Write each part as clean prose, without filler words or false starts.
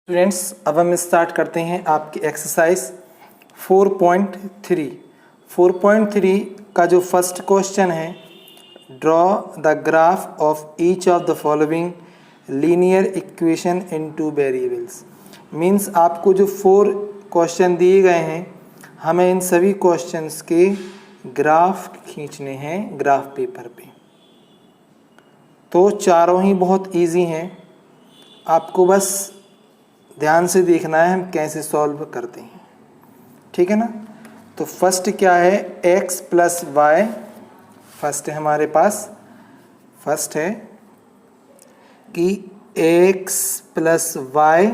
Students, अब हम start करते हैं आपकी एक्सरसाइज 4.3। 4.3 का जो फर्स्ट क्वेश्चन है, draw the graph of each of the following linear equation in two variables. Means आपको जो 4 क्वेश्चन दिए गए हैं, हमें इन सभी क्वेश्चंस के ग्राफ खींचने हैं ग्राफ पेपर पे। तो चारों ही बहुत इजी हैं, आपको बस ध्यान से देखना है हम कैसे सॉल्व करते हैं, ठीक है ना। तो फर्स्ट क्या है, x प्लस वाई। फर्स्ट है हमारे पास, फर्स्ट है कि x plus Y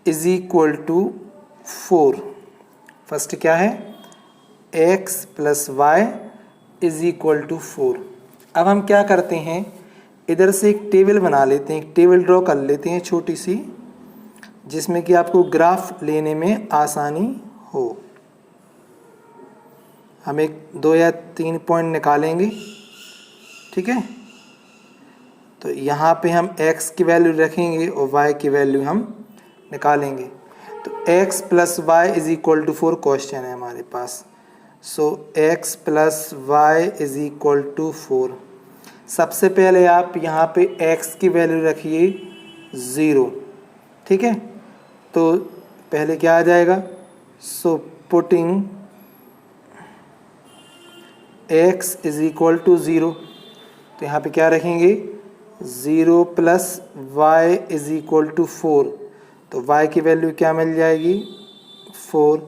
is equal to 4। First क्या है, x plus Y is equal to 4। अब हम क्या करते हैं, इधर से एक टेबल बना लेते हैं, एक टेबल ड्रॉ कर लेते हैं छोटी सी, जिसमें कि आपको ग्राफ लेने में आसानी हो। हम एक 2 या 3 पॉइंट निकालेंगे, ठीक है। तो यहाँ पे हम x की वैल्यू रखेंगे और y की वैल्यू हम निकालेंगे। तो x plus Y is equal to 4 question है हमारे पास। So x plus Y is equal to 4। सबसे पहले आप यहाँ पे x की वैल्यू रखिए 0, ठीक है। तो पहले क्या आ जाएगा, so putting x is equal to 0। तो यहाँ पे क्या रखेंगे, 0 plus Y is equal to 4। तो y की वैल्यू क्या मिल जाएगी, 4।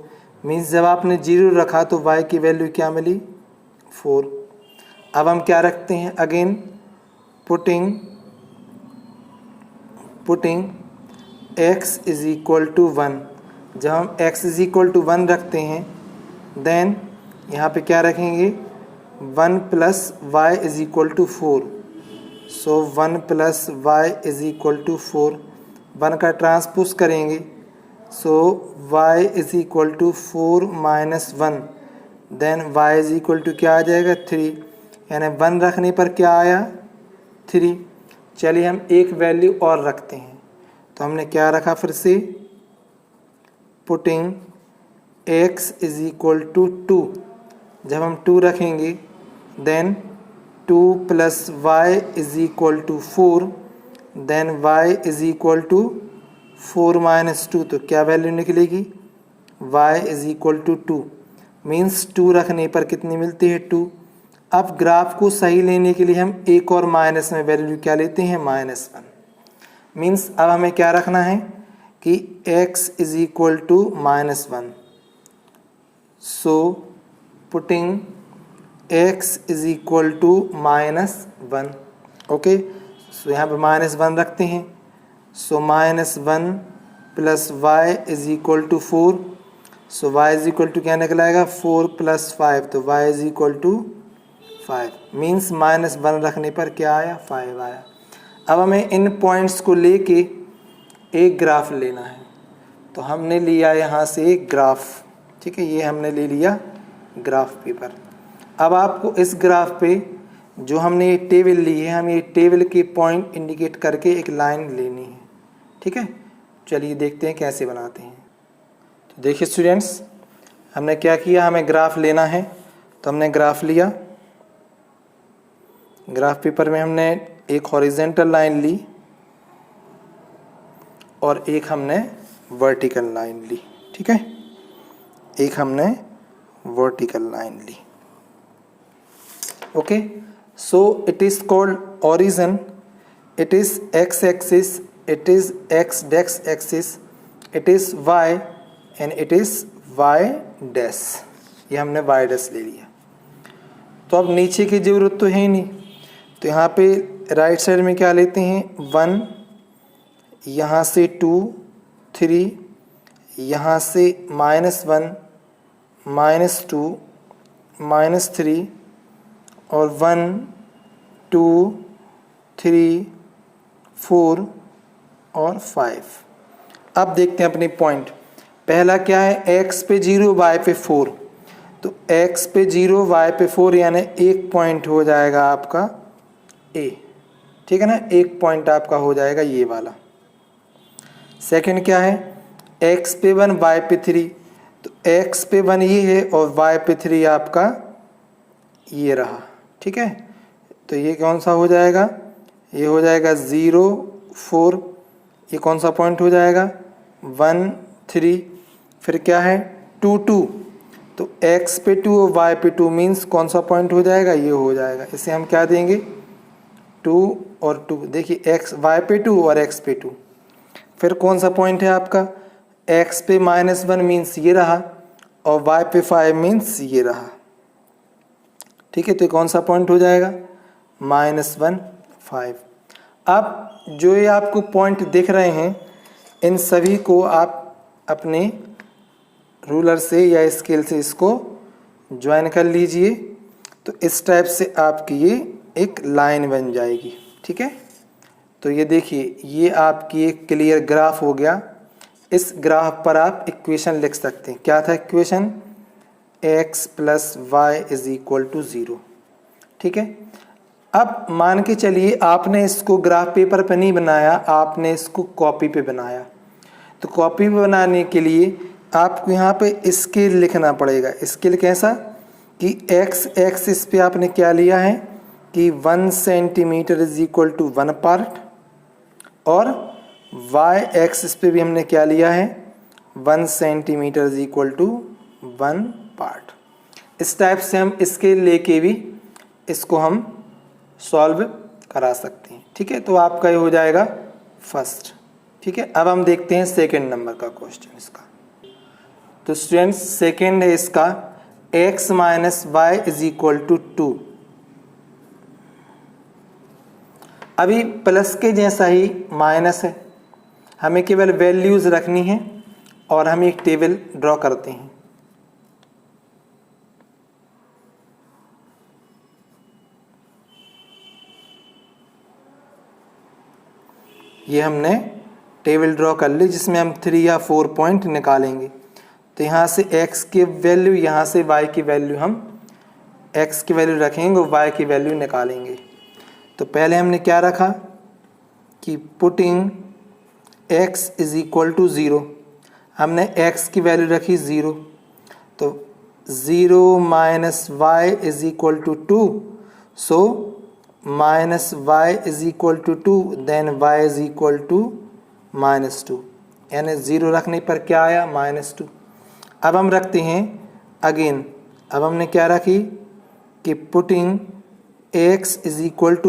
मीन्स जब आपने 0 रखा तो y की वैल्यू क्या मिली, 4। अब हम क्या रखते हैं, again putting x is equal to 1। जब हम x इज इक्वल टू 1 रखते हैं, देन यहाँ पे क्या रखेंगे, 1 plus Y is equal to 4। So 1 plus Y is equal to 4। 1 का ट्रांसपोज करेंगे, so y is equal to 4 minus 1। Then y is equal to क्या आ जाएगा, 3। यानी 1 रखने पर क्या आया, 3। चलिए हम एक वैल्यू और रखते हैं। तो हमने क्या रखा, फिर से putting x is equal to 2। जब हम 2 रखेंगे, then 2 plus Y is equal to 4। Then y is equal to 4 minus 2। तो क्या वैल्यू निकलेगी, y is equal to 2। Means 2 रखने पर कितनी मिलती है, 2। अब ग्राफ को सही लेने के लिए हम एक और माइनस में वैल्यू क्या लेते हैं, -1। मीन्स अब हमें क्या रखना है कि x is equal to -1। So putting x is equal to -1। Okay, so यहाँ पे -1 रखते हैं। So -1 plus Y is equal to 4। So y is equal to क्या निकलाएगा, 4 प्लस 5। तो y is equal to 5। Means -1 रखने पर क्या आया, 5 आया। अब हमें इन पॉइंट्स को लेके एक ग्राफ लेना है। तो हमने लिया यहाँ से एक ग्राफ, ठीक है, ये हमने ले लिया ग्राफ पेपर। अब आपको इस ग्राफ पे जो हमने ये टेबल ली है, हम ये टेबल के पॉइंट इंडिकेट करके एक लाइन लेनी है, ठीक है। चलिए देखते हैं कैसे बनाते हैं। तो देखिए स्टूडेंट्स, हमने क्या किया, हमें ग्राफ लेना है। तो हमने ग्राफ लिया, ग्राफ पेपर में हमने एक हॉरिजेंटल लाइन ली और एक हमने वर्टिकल लाइन ली, ठीक है। एक हमने वर्टिकल लाइन ली। Okay, so it is called origin, it is x axis, it is x dash axis, it is y and it is y dash. ये हमने y डैश ले लिया। तो अब नीचे की जरूरत तो है ही नहीं। तो यहाँ पे राइट साइड में क्या लेते हैं, 1, यहाँ से 2, 3, यहाँ से -1, -2, -3 और 1, 2, 3, 4 और 5। अब देखते हैं अपने पॉइंट। पहला क्या है, x पे 0 y पे 4। तो x पे 0 y पे 4 यानी एक पॉइंट हो जाएगा आपका A, ठीक है ना। एक पॉइंट आपका हो जाएगा ये वाला, सेकंड क्या है, x पे 1 y पे 3, तो x पे 1 ये है और y पे 3 आपका ये रहा। ठीक है, तो ये कौन सा हो जाएगा, ये हो जाएगा 0 4, ये कौन सा पॉइंट हो जाएगा 1 3, फिर क्या है 2 2, तो x पे 2 और y पे 2 मीन्स कौन सा पॉइंट हो जाएगा, ये हो जाएगा। इसे हम क्या देंगे 2 और 2, देखिए x y पे 2 और x पे 2, फिर कौन सा पॉइंट है आपका x पे -1 मीन्स ये रहा और y पे 5 मीन्स ये रहा। ठीक है, तो कौन सा पॉइंट हो जाएगा -1 5। अब जो ये आपको पॉइंट दिख रहे हैं इन सभी को आप अपने रूलर से या स्केल से इसको ज्वाइन कर लीजिए, तो इस टाइप से आपकी ये एक लाइन बन जाएगी। ठीक है, तो ये देखिए ये आपकी एक क्लियर ग्राफ हो गया। इस ग्राफ पर आप इक्वेशन लिख सकते हैं। क्या था इक्वेशन, x + y = 0। ठीक है, अब मान के चलिए आपने इसको ग्राफ पेपर पे नहीं बनाया, आपने इसको कॉपी पे बनाया। तो कॉपी पे बनाने के लिए आपको यहाँ पे स्केल लिखना पड़ेगा। स्केल कैसा कि x एक्सिस पे आपने क्या लिया है कि 1 सेंटीमीटर = 1 पार्ट, और y एक्सिस पे भी हमने क्या लिया है 1 सेंटीमीटर = 1 पार्ट। इस टाइप से हम स्केल लेके भी इसको हम सॉल्व करा सकते हैं। ठीक है, तो आपका ये हो जाएगा फर्स्ट। ठीक है, अब हम देखते हैं सेकंड नंबर का क्वेश्चन इसका। तो स्टूडेंट्स सेकंड है इसका x - y = 2। अभी प्लस के जैसा ही माइनस है, हमें केवल वैल्यूज रखनी है और हम एक टेबल ड्रॉ करते हैं। ये हमने टेबल ड्रॉ कर ली जिसमें हम 3 या 4 पॉइंट निकालेंगे। तो यहाँ से x की वैल्यू, यहाँ से y की वैल्यू, हम x की वैल्यू रखेंगे और y की वैल्यू निकालेंगे। तो पहले हमने क्या रखा कि पुटिंग x = 0, हमने x की वैल्यू रखी 0, तो 0 - y = 2, so -y = 2, then y = -2, यानी 0 रखने पर क्या आया -2। अब हम रखते हैं अगेन, अब हमने क्या रखी कि पुटिंग x =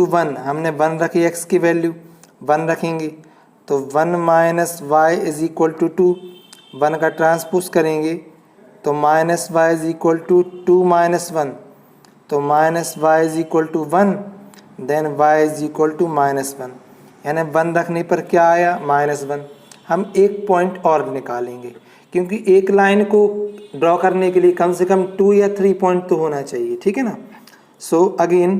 1, हमने 1 रखी, x की वैल्यू 1 रखेंगे, तो 1 - y = 2, 1 का ट्रांसपोज करेंगे तो -y = 2 - 1, तो -y = 1, देन y = -1, यानी 1 रखने पर क्या आया -1। हम एक पॉइंट और निकालेंगे क्योंकि एक लाइन को ड्रॉ करने के लिए कम से कम 2 या 3 पॉइंट तो होना चाहिए। ठीक है ना, सो अगेन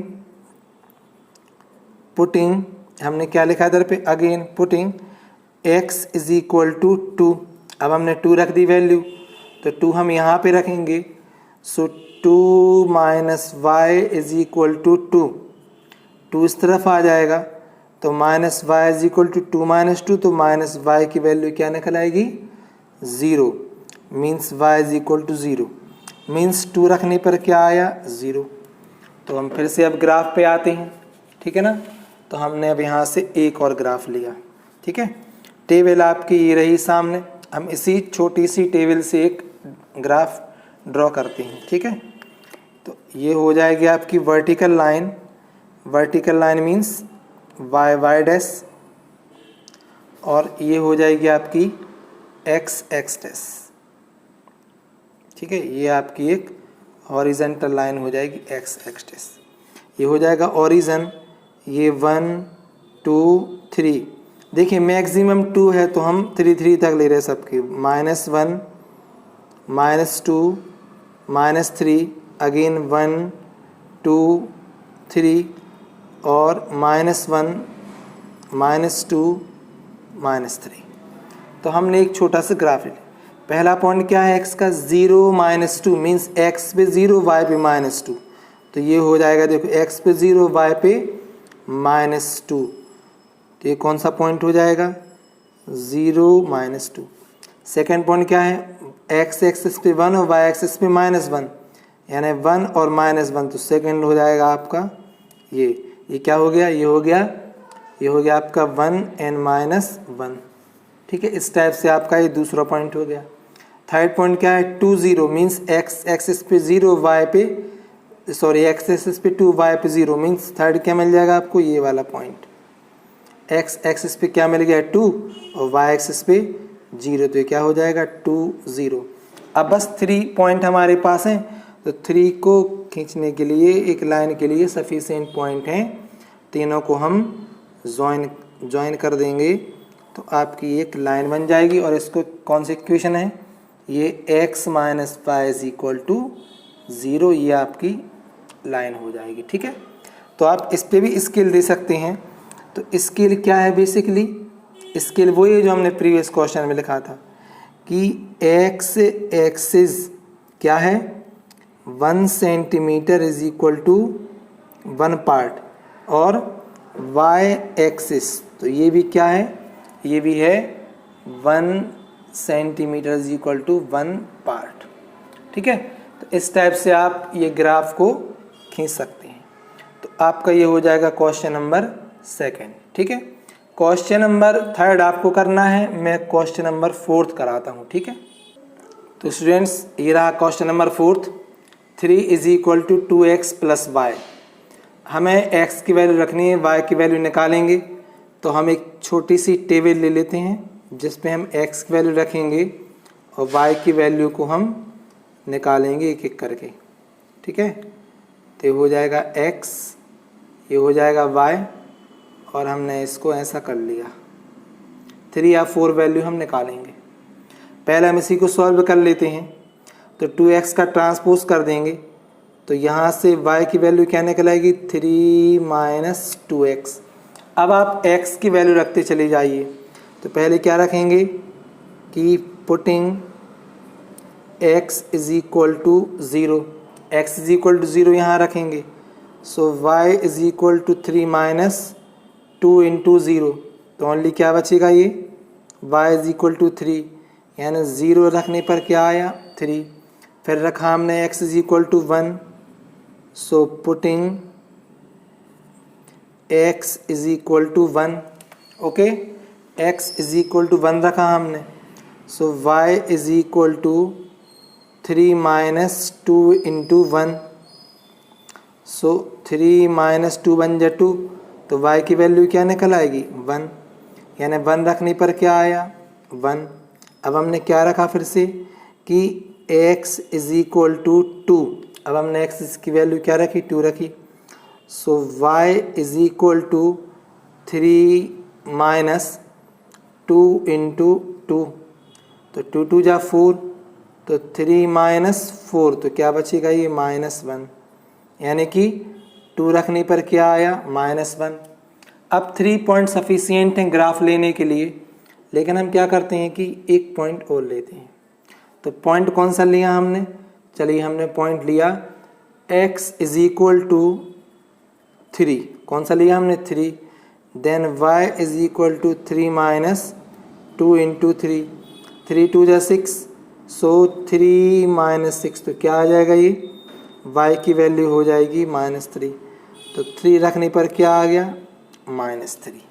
पुटिंग, हमने क्या लिखा इधर पे, अगेन पुटिंग x = 2, अब हमने 2 रख दी वैल्यू, तो 2 हम यहाँ पे रखेंगे, सो 2 - y = 2, 2 इस तरफ आ जाएगा, तो -y = 2 - 2, तो -y की वैल्यू क्या निकल आएगी 0, मीन्स y = 0, मीन्स 2 रखने पर क्या आया 0। तो हम फिर से अब ग्राफ पे आते हैं। ठीक है ना, तो हमने अब यहाँ से एक और ग्राफ लिया। ठीक है, टेबल आपकी ये रही सामने, हम इसी छोटी सी टेबल से एक ग्राफ ड्रॉ करते हैं। ठीक है, तो ये हो जाएगी आपकी vertical line, vertical line means y dash, और ये हो जाएगी आपकी x डैश। ठीक है, ये आपकी एक हॉरिजॉन्टल लाइन हो जाएगी x डैश, ये हो जाएगा ओरिजिन। ये 1 2 3, देखिए मैक्सिमम 2 है तो हम 3 3 तक ले रहे हैं सबके, -1 -2 -3, अगेन 1 2 3, और -1 -2 -3। तो हमने एक छोटा सा ग्राफ लिया। पहला पॉइंट क्या है x का 0 - 2, मीन्स x पे 0 y पे -2, तो ये हो जाएगा, देखो x पे 0 y पे -2, तो ये कौन सा पॉइंट हो जाएगा, 0 -2। सेकेंड पॉइंट क्या है, x एक्सिस पे 1 और y एक्सिस पे -1, यानी 1 और -1, तो सेकेंड हो जाएगा आपका ये क्या हो गया, ये हो गया आपका 1 and -1। ठीक है, इस टाइप से आपका ये दूसरा पॉइंट हो गया। थर्ड पॉइंट क्या है, 2 0 मीन्स x एक्सिस पे 0 y पे x एक्सिस पे 2 y पे 0 मीन्स थर्ड क्या मिल जाएगा आपको, ये वाला पॉइंट। x एक्सिस पे क्या मिल गया 2 और y एक्सिस पे 0, तो ये क्या हो जाएगा 2 0। अब बस 3 पॉइंट हमारे पास हैं, तो 3 को खींचने के लिए एक लाइन के लिए सफिशिएंट पॉइंट हैं, तीनों को हम ज्वाइन कर देंगे तो आपकी एक लाइन बन जाएगी। और इसको कौन सी इक्वेशन है, ये x - y = 0, ये आपकी लाइन हो जाएगी। ठीक है, तो आप इस पे भी स्केल दे सकते हैं। तो स्केल क्या है, बेसिकली स्केल वही है जो हमने प्रीवियस क्वेश्चन में लिखा था कि x एक्सिस क्या है 1 सेंटीमीटर = 1 पार्ट, और y एक्सिस तो ये भी क्या है, ये भी है 1 सेंटीमीटर = 1 पार्ट। ठीक है, तो इस टाइप से आप ये ग्राफ को खींच सकते हैं। तो आपका ये हो जाएगा क्वेश्चन नंबर 2। ठीक है, क्वेश्चन नंबर 3 आपको करना है, मैं क्वेश्चन नंबर 4 कराता हूँ। ठीक है, तो स्टूडेंट्स ये रहा क्वेश्चन नंबर 4। 3 = 2x + y। हमें x की वैल्यू रखनी है, y की वैल्यू निकालेंगे। तो हम एक छोटी सी टेबल ले लेते हैं जिसपे हम x की वैल्यू रखेंगे और y की वैल्यू को हम निकालेंगे एक एक करके। ठीक है, तो ये हो जाएगा x, ये हो जाएगा y, और हमने इसको ऐसा कर लिया। 3 या 4 वैल्यू हम निकालेंगे। पहले हम इसी को सॉल्व कर लेते हैं, तो 2x का ट्रांसपोज कर देंगे, तो यहाँ से y की वैल्यू क्या निकल आएगी 3 - 2x। अब आप x की वैल्यू रखते चले जाइए। तो पहले क्या रखेंगे कि पुटिंग x = 0, x = 0 यहाँ रखेंगे। सो y = 3 - 2 × 0, तो ओनली क्या बचेगा, ये y = 3, यानी 0 रखने पर क्या आया 3। फिर रखा हमने x = 1, so putting x = 1। Okay, x = 1 रखा हमने, सो y = 3 - 2 × 1, सो 3 - 2 बन जा 2, तो y की वैल्यू क्या निकल आएगी 1, यानी 1 रखने पर क्या आया 1। अब हमने क्या रखा फिर से कि x = 2, अब हमने x की वैल्यू क्या रखी 2 रखी। सो y = 3 - 2 × 2, तो 2 2 जा 4, तो 3 - 4, तो क्या बचेगा ये -1, यानी कि 2 रखने पर क्या आया -1। अब 3 पॉइंट सफिशिएंट हैं ग्राफ लेने के लिए, लेकिन हम क्या करते हैं कि एक पॉइंट और लेते हैं। तो पॉइंट कौन सा लिया हमने, चलिए हमने पॉइंट लिया x = 3, कौन सा लिया हमने 3, देन y = 3 - 2 × 3, 3 2 जा 6, सो 3 - 6, तो क्या आ जाएगा ये y की वैल्यू हो जाएगी -3, तो 3 रखने पर क्या आ गया -3।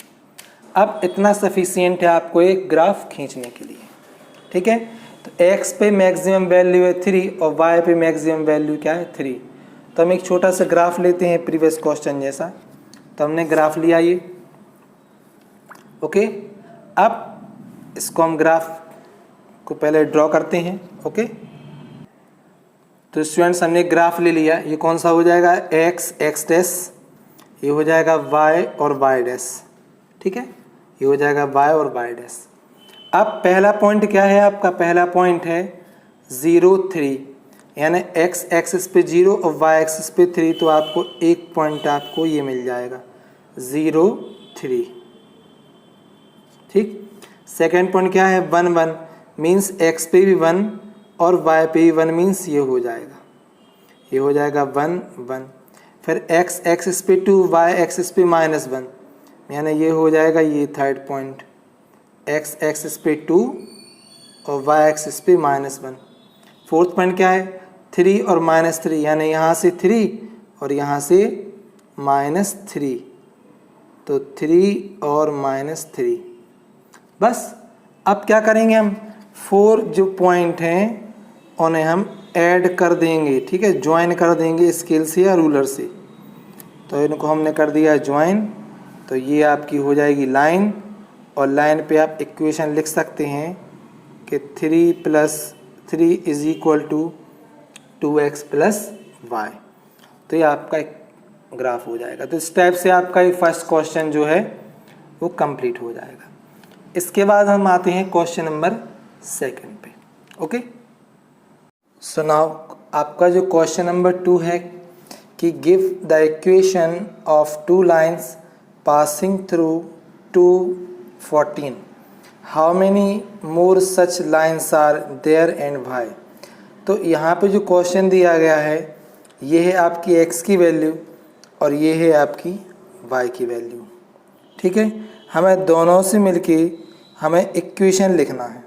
अब इतना सफिशिएंट है आपको एक ग्राफ खींचने के लिए। ठीक है, तो x पे मैक्सिमम वैल्यू है 3 और y पे मैक्सिमम वैल्यू क्या है 3। तो हम एक छोटा सा ग्राफ लेते हैं प्रीवियस क्वेश्चन जैसा। तो हमने ग्राफ लिया ये। ओके, अब इसको हम ग्राफ को पहले ड्रॉ करते हैं। ओके, तो स्टूडेंट्स हमने ग्राफ ले लिया। ये कौन सा हो जाएगा x, ये हो जाएगा y और y'। ठीक है, ये हो जाएगा y और y'। अब पहला पॉइंट क्या है आपका, पहला पॉइंट है 0 3, यानी x एक्सिस पे 0 और y एक्सिस पे 3, तो आपको एक पॉइंट आपको ये मिल जाएगा 0 3। ठीक, सेकेंड पॉइंट क्या है 1 1, मीन्स x पे भी 1 और y पे भी 1, मीन्स ये हो जाएगा 1 1। फिर x एक्सिस पे 2, y एक्सिस पे -1, यानी ये हो जाएगा ये थर्ड पॉइंट एक्स एक्सिस पे 2 और वाई एक्सिस पे -1। फोर्थ पॉइंट क्या है, 3 और -3, यानी यहाँ से 3 और यहाँ से -3, तो 3 और -3। बस अब क्या करेंगे, हम 4 जो पॉइंट हैं उन्हें हम ऐड कर देंगे, ठीक है, ज्वाइन कर देंगे स्केल से या रूलर से। तो इनको हमने कर दिया ज्वाइन, तो ये आपकी हो जाएगी लाइन, और लाइन पे आप इक्वेशन लिख सकते हैं कि 3 + 3 = 2x + y। तो ये आपका एक ग्राफ हो जाएगा। तो इस टाइप से आपका ये फर्स्ट क्वेश्चन जो है वो कंप्लीट हो जाएगा। इसके बाद हम आते हैं क्वेश्चन नंबर 2 पे। ओके, सो नाउ आपका जो क्वेश्चन नंबर 2 है कि give the equation of 2 lines passing through 214, how many more such lines are there and why. तो यहाँ पे जो क्वेश्चन दिया गया है ये है आपकी x की वैल्यू और ये है आपकी y की वैल्यू, ठीक है। हमें दोनों से मिलके हमें इक्वेशन लिखना है,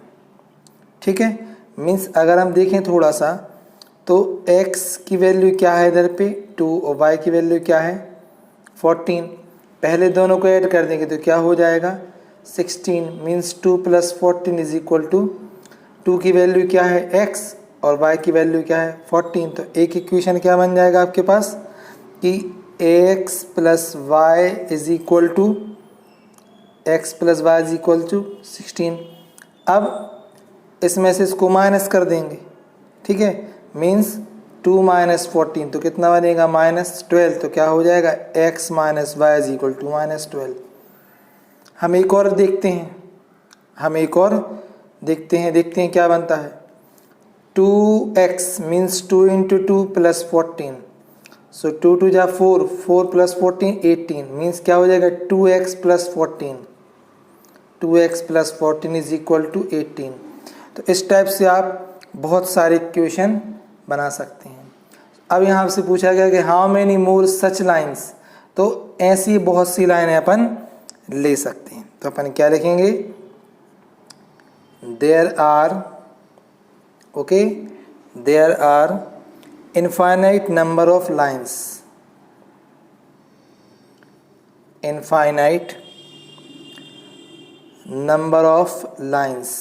ठीक है। मीन्स अगर हम देखें थोड़ा सा तो x की वैल्यू क्या है इधर पे 2 और y की वैल्यू क्या है 14। पहले दोनों को ऐड कर देंगे तो क्या हो जाएगा 16। मीन्स 2 + 14 = 2 की वैल्यू क्या है x और y की वैल्यू क्या है 14। तो एक इक्वेशन क्या बन जाएगा आपके पास कि x + y = x + y = 16। अब इसमें से इसको माइनस कर देंगे, ठीक है। मीन्स 2 - 14 तो कितना बनेगा -12। तो क्या हो जाएगा x - y = -12। हम एक और देखते हैं क्या बनता है 2x मीन्स 2 × 2 + 14। सो 2 × 2 = 4, 4 + 14 18। मीन्स क्या हो जाएगा 2x + 14, 2x + 14 = 18। तो इस टाइप से आप बहुत सारे इक्वेशन बना सकते हैं। अब यहाँ से पूछा गया कि how many more such lines, तो ऐसी बहुत सी लाइनें अपन ले सकते हैं। तो अपन क्या लिखेंगे there are infinite number of lines, infinite number of lines,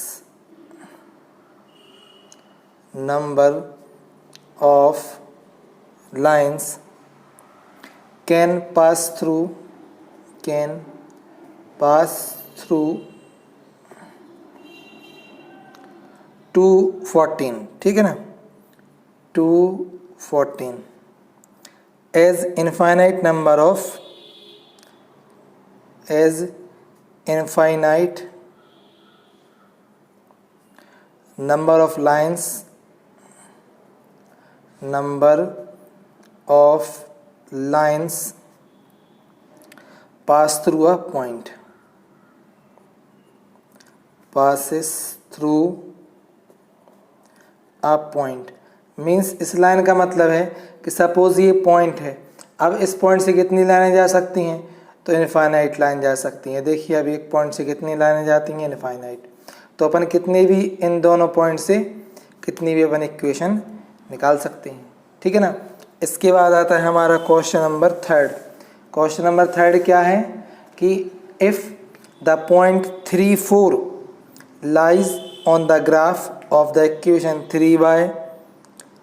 number of lines can pass through 214, ठीक है ना 214 as infinite number of lines, number of lines pass through a point, passes through a point। Means इस line का मतलब है कि suppose ये point है, अब इस पॉइंट से कितनी लाइनें जा सकती हैं तो इनफाइनाइट लाइन जा सकती हैं। देखिए अब एक पॉइंट से कितनी लाइनें जाती हैं इनफाइनाइट। तो अपन कितने भी इन दोनों पॉइंट से कितनी भी अपन इक्वेशन निकाल सकते हैं, ठीक है ना। इसके बाद आता है हमारा क्वेश्चन नंबर 3। क्वेश्चन नंबर 3 क्या है कि if the point 3 4 lies on the graph of the equation 3y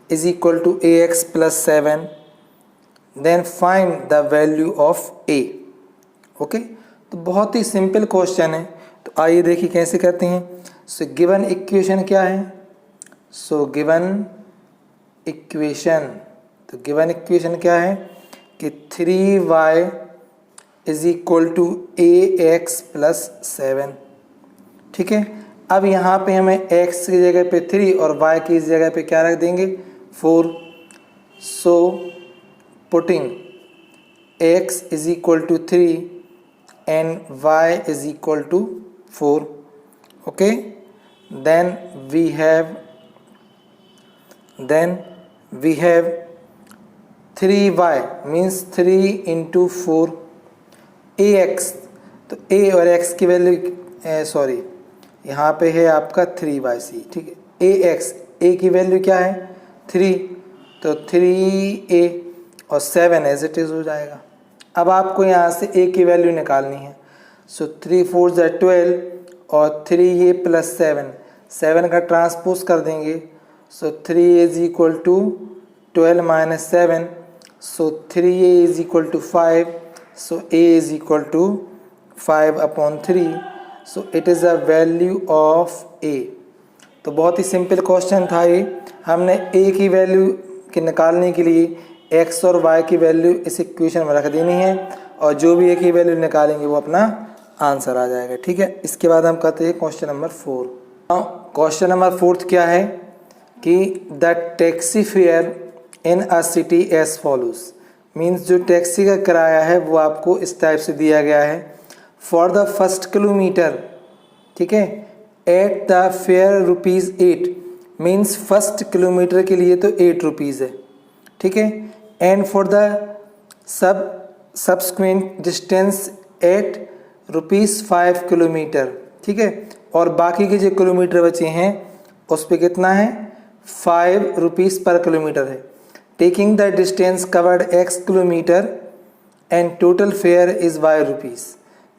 = ax + 7 then find the value of a। Okay, तो बहुत ही सिंपल क्वेश्चन है। तो आइए देखिए कैसे करते हैं। सो गिवन इक्वेशन क्या है, गिवन इक्वेशन क्या है कि 3y = ax + 7, ठीक है। अब यहाँ पे हमें x की जगह पे 3 और y की जगह पे क्या रख देंगे 4। सो putting x = 3 and y = 4, okay, then we have 3y means 3 × 4 ax। तो a और x की वैल्यू यहाँ पे है आपका 3/c, ठीक है। ए एक्स, ए की वैल्यू क्या है 3, तो 3a और 7 एज इट इज़ हो जाएगा। अब आपको यहाँ से a की वैल्यू निकालनी है। सो 3 4 ज़ा 12 और 3a प्लस 7 का ट्रांसपोज कर देंगे। So 3a is equal to 12 minus 7, so 3a is equal to 5, so a is equal to 5/3, so it is a value of a। तो बहुत ही सिंपल क्वेश्चन था ये। हमने a की वैल्यू के निकालने के लिए x और y की वैल्यू इस इक्वेशन में रख देनी है और जो भी a की वैल्यू निकालेंगे वो अपना आंसर आ जाएगा, ठीक है। इसके बाद हम कहते हैं क्वेश्चन नंबर 4। क्वेश्चन नंबर 4 क्या है कि the taxi fare in a city as follows, means जो टैक्सी का किराया है वो आपको इस टाइप से दिया गया है। फॉर द फर्स्ट किलोमीटर, ठीक है, at the fare ₹8, means first kilometre के लिए तो 8 रुपीज़ है, ठीक है। And for the subsequent distance at ₹5 kilometre, ठीक है। और बाकी के जो किलोमीटर बचे हैं उस पे कितना है 5 रुपीज़ पर किलोमीटर है। Taking the distance covered x kilometre and total fare is y rupees,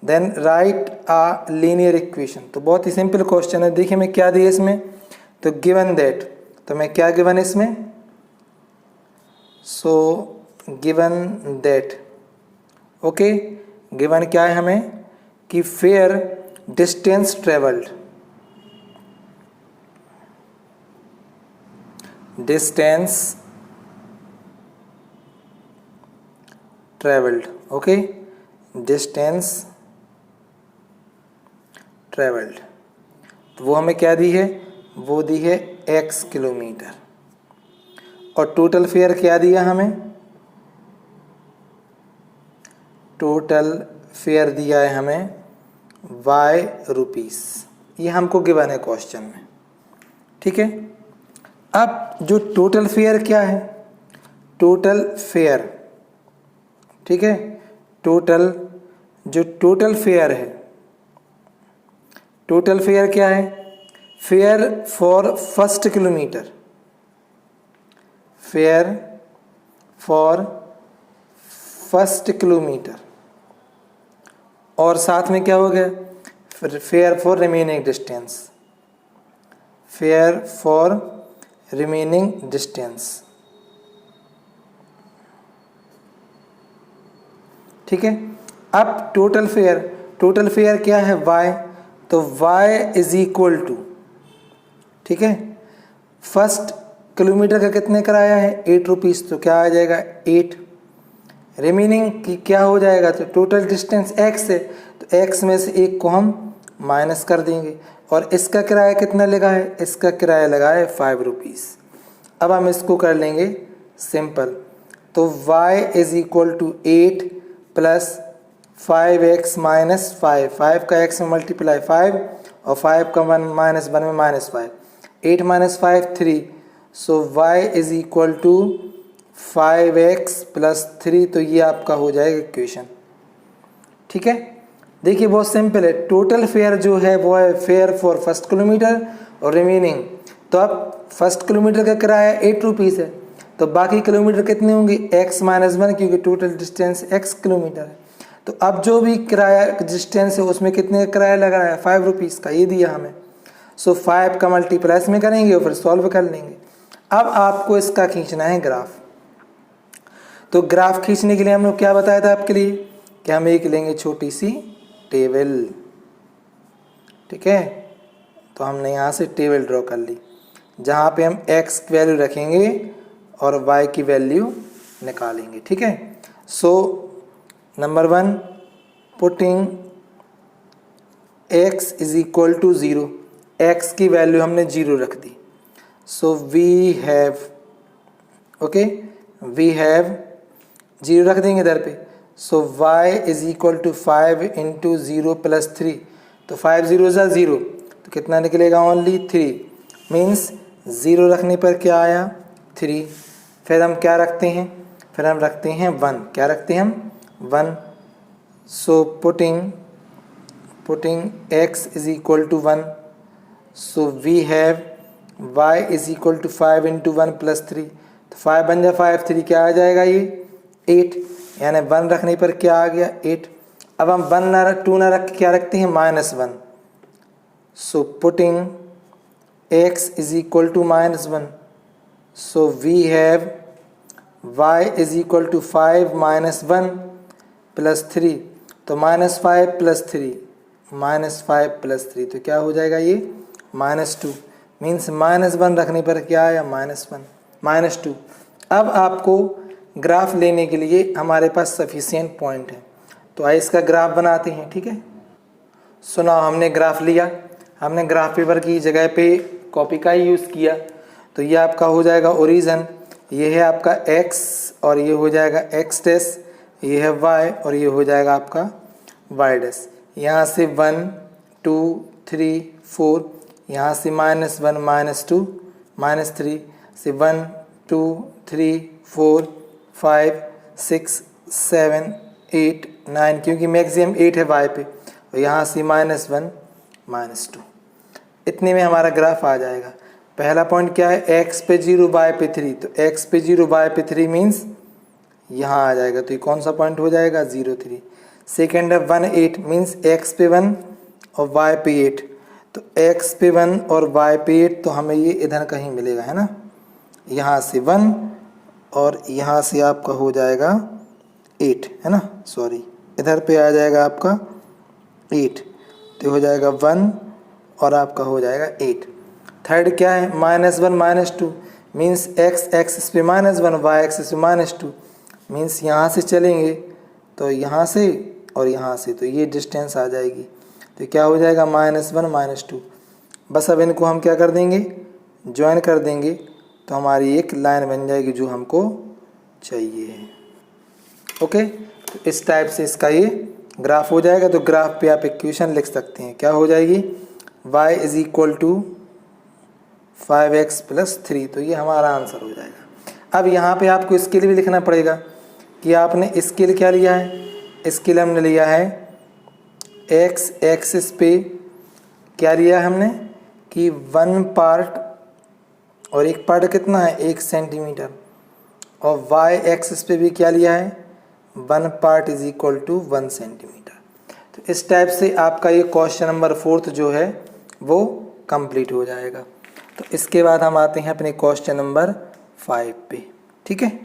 then write a linear equation. तो बहुत ही सिंपल क्वेश्चन है। देखिए मैं क्या दिया इसमें, तो गिवन दैट, तो मैं क्या गिवन इसमें, so given that, okay, given क्या है हमें कि fair distance travelled, distance travelled, okay, distance travelled, तो वो हमें क्या दी है, वो दी है x किलोमीटर। और टोटल फेयर क्या दिया हमें, टोटल फेयर दिया है हमें y रुपीज़, ये हमको गिवन है क्वेश्चन में, ठीक है। अब जो टोटल फेयर क्या है, टोटल फेयर, ठीक है, टोटल जो टोटल फेयर है, टोटल फेयर क्या है, fair for first kilometre, fair for first kilometre, और साथ में क्या हो गया fair for remaining distance, fair for remaining distance, ठीक है। अब टोटल फेयर क्या है y, तो y इज इक्वल टू, ठीक है, फर्स्ट किलोमीटर का कितने किराया है 8 रुपीज़, तो क्या आ जाएगा 8, रिमेनिंग की क्या हो जाएगा, तो टोटल डिस्टेंस x है, तो x में से 1 को हम माइनस कर देंगे। और इसका किराया कितना लगा है, इसका किराया लगा है 5 रुपीज़। अब हम इसको कर लेंगे सिंपल, तो y is equal to 8 plus 5x minus 5 का x में मल्टीप्लाई 5 और 5 का 1 माइनस 1 में minus 5, 8 minus 5 3, so y is equal to 5x plus 3, तो ये आपका हो जाएगा इक्वेशन, ठीक है। देखिए बहुत सिंपल है, टोटल फेयर जो है वो है फेयर फॉर फर्स्ट किलोमीटर और रिमेनिंग, तो अब फर्स्ट किलोमीटर का किराया 8 रुपीज़ है, तो बाकी किलोमीटर कितने होंगे x माइनस 1, क्योंकि टोटल डिस्टेंस x किलोमीटर है। तो अब जो भी किराया डिस्टेंस है उसमें कितने का किराया लगा है 5 रुपीज़ का, ये दिया हमें। सो 5 का मल्टीप्लाई में करेंगे और फिर सॉल्व कर लेंगे। अब आपको इसका खींचना है ग्राफ। तो ग्राफ खींचने के लिए हम लोग क्या बताया था आपके लिए कि हम एक लेंगे छोटी सी टेबल, ठीक है। तो हमने यहाँ से टेबल ड्रॉ कर ली जहाँ पे हम x की वैल्यू रखेंगे और y की वैल्यू निकालेंगे, ठीक है। So number 1, putting x is equal to 0, x की वैल्यू हमने 0 रख दी। So we have, okay, we have 0 रख देंगे इधर पे। So y is equal to 5 into 0 plus 3, तो 5 0 ज़ा 0, तो कितना निकलेगा ओनली 3, मीन्स 0 रखने पर क्या आया 3। फिर हम क्या रखते हैं, फिर हम रखते हैं 1, क्या रखते हैं हम 1। So putting x is equal to 1, so we have y is equal to 5 into 1 plus 3, तो 5 बन जाए 5 3 क्या आ जाएगा ये 8, यानी 1 रखने पर क्या आ गया 8। अब हम 1 ना 2 ना रख क्या रखते हैं -1, so putting x is equal to -1, so we have y is equal to 5 -1 plus 3, तो -5 प्लस 3 -5 प्लस 3 तो क्या हो जाएगा ये -2, मीन्स -1 रखने पर क्या आया -2। अब आपको ग्राफ लेने के लिए हमारे पास सफिशिएंट पॉइंट है, तो आइए इसका ग्राफ बनाते हैं। ठीक है, सुना हमने ग्राफ लिया, हमने ग्राफ पेपर की जगह पे कॉपी का ही यूज़ किया, तो ये आपका हो जाएगा ओरिजिन, ये है आपका x और ये हो जाएगा x डैश, ये है y और ये हो जाएगा आपका y डैश। यहाँ से 1 2 3 4, यहाँ से -1 -2 -3 से 1 2 3 4 5 6 7 8 9, क्योंकि मैक्सिमम 8 है y पे, और यहाँ से -1 -2, इतने में हमारा ग्राफ आ जाएगा। पहला पॉइंट क्या है x पे 0 y पे 3, तो x पे 0 y पे 3 मीन्स यहाँ आ जाएगा, तो ये कौन सा पॉइंट हो जाएगा 0 3। सेकेंड है 1 8 मीन्स x पे 1 और y पे 8, तो x पे 1 और y पे 8, तो हमें ये इधर कहीं मिलेगा, है ना, यहाँ से 1 और यहाँ से आपका हो जाएगा 8, है ना, सॉरी इधर पे आ जाएगा आपका 8, तो हो जाएगा 1 और आपका हो जाएगा 8। थर्ड क्या है -1 -2 मीन्स x एक्सिस पे -1 y एक्सिस पे -2, मीन्स यहाँ से चलेंगे तो यहाँ से और यहाँ से, तो ये डिस्टेंस आ जाएगी, तो क्या हो जाएगा -1 -2। बस अब इनको हम क्या कर देंगे ज्वाइन कर देंगे, तो हमारी एक लाइन बन जाएगी जो हमको चाहिए। ओके, तो इस टाइप से इसका ये ग्राफ हो जाएगा। तो ग्राफ पे आप इक्वेशन लिख सकते हैं, क्या हो जाएगी y is equal to 5x plus 3, तो ये हमारा आंसर हो जाएगा। अब यहाँ पे आपको स्केल भी लिखना पड़ेगा कि आपने स्केल क्या लिया है, स्केल हमने लिया है x एक्सिस पे क्या लिया है हमने कि 1 पार्ट, और एक पार्ट कितना है 1 सेंटीमीटर, और y एक्सिस पे भी क्या लिया है 1 part is equal to 1 centimetre. तो इस टाइप से आपका ये क्वेश्चन नंबर 4 जो है वो कंप्लीट हो जाएगा। तो इसके बाद हम आते हैं अपने क्वेश्चन नंबर 5 पे। ठीक है,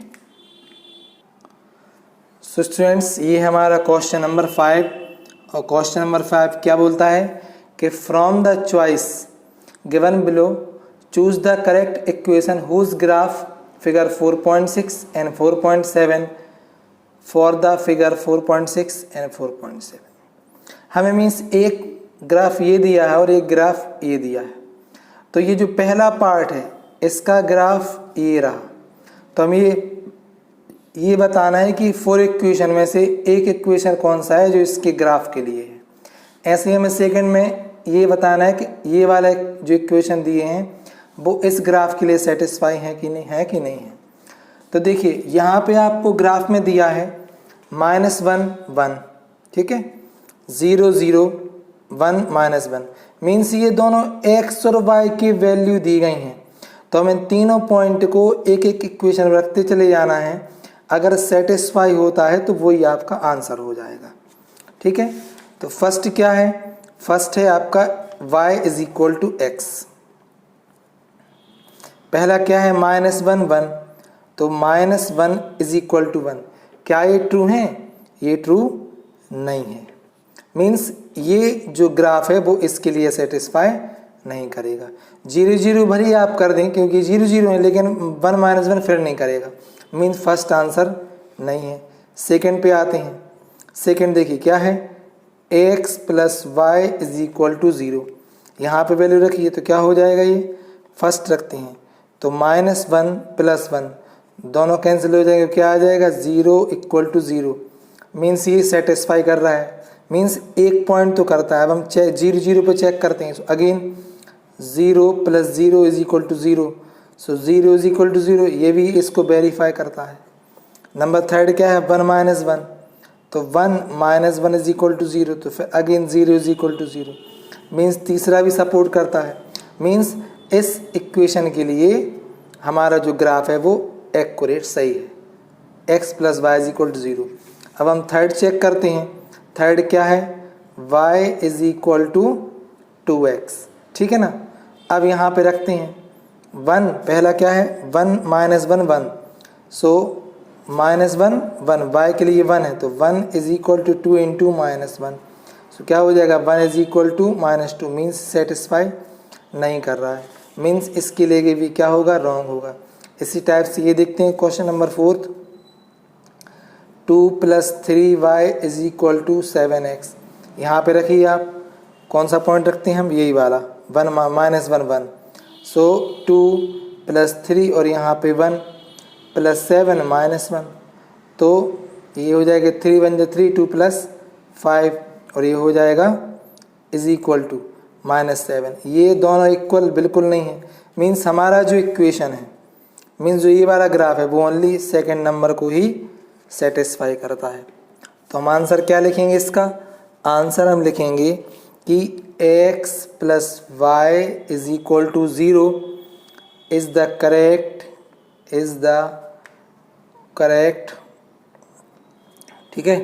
सो स्टूडेंट्स ये हमारा क्वेश्चन नंबर 5, और क्वेश्चन नंबर 5 क्या बोलता है कि from the choice given below choose the correct equation whose graph figure 4.6 and 4.7 for the figure 4.6 and 4.7। हमें मीन्स एक ग्राफ ये दिया है और एक ग्राफ ये दिया है, तो ये जो पहला पार्ट है इसका ग्राफ ये रहा, तो हम ये बताना है कि 4 इक्वेशन में से एक इक्वेशन कौन सा है जो इसके ग्राफ के लिए है। ऐसे ही हमें सेकंड में ये बताना है कि ये वाला जो इक्वेशन दिए हैं वो इस ग्राफ के लिए सेटिस्फाई है कि नहीं है। तो देखिए यहाँ पे आपको ग्राफ में दिया है -1 1, ठीक है, 0 0 1 -1, मीन्स ये दोनों x और y की वैल्यू दी गई हैं, तो हमें तीनों पॉइंट को एक एक इक्वेशन रखते चले जाना है। अगर सेटिस्फाई होता है तो वही आपका आंसर हो जाएगा। ठीक है, तो फर्स्ट क्या है, फर्स्ट है आपका y is equal to x। पहला क्या है -1 1, तो -1 इज इक्वल टू 1। क्या ये ट्रू है, ये ट्रू नहीं है, मीन्स ये जो ग्राफ है वो इसके लिए सेटिस्फाई नहीं करेगा। 0 0 भरी आप कर दें क्योंकि 0 0 है, लेकिन 1 -1 फिर नहीं करेगा, मीन्स फर्स्ट आंसर नहीं है। सेकंड पे आते हैं, सेकंड देखिए क्या है x plus Y is equal to 0, यहाँ पे वैल्यू रखिए तो क्या हो जाएगा, ये फर्स्ट रखते हैं तो -1 प्लस 1 दोनों कैंसिल हो जाएंगे, क्या आ जाएगा 0 इक्वल टू 0, मीन्स ये सेटिस्फाई कर रहा है, मीन्स एक पॉइंट तो करता है। अब हम 0 0 पे चेक करते हैं, so again 0 plus 0 is equal to 0, so 0 is equal to 0, ये भी इसको वेरीफाई करता है। नंबर थर्ड क्या है 1 -1, तो 1 -1 इज इक्वल टू 0, तो फिर again 0 is equal to 0, means तीसरा भी सपोर्ट करता है। मीन्स इस इक्वेशन के लिए हमारा जो ग्राफ है वो एक्यूरेट सही है, x plus Y is equal to 0। अब हम थर्ड चेक करते हैं। थर्ड क्या है, y is equal to 2x, ठीक है ना। अब यहाँ पे रखते हैं 1, पहला क्या है 1 माइनस 1 1, सो माइनस 1 1, y के लिए 1 है तो 1 is equal to 2 into minus 1, so क्या हो जाएगा 1 is equal to minus 2, means satisfy नहीं कर रहा है, मीन्स इसके लिए भी क्या होगा, रॉन्ग होगा। इसी टाइप से ये देखते हैं question number 4, 2 plus 3y is equal to 7x। यहाँ पे रखिए आप कौन सा पॉइंट रखते हैं हम, यही वाला 1 माइनस 1 1, सो 2 प्लस 3 और यहाँ पे 1 प्लस 7 माइनस 1, तो ये हो जाएगा 3 1 3, 2 प्लस 5 और ये हो जाएगा इज इक्वल टू माइनस 7। ये दोनों इक्वल बिल्कुल नहीं है, मीन्स हमारा जो इक्वेशन है, मीन्स जो ये वाला ग्राफ है वो ओनली सेकंड नंबर को ही सेटिस्फाई करता है। तो हम आंसर क्या लिखेंगे, इसका आंसर हम लिखेंगे कि x plus Y is equal to 0 is the correct, ठीक है,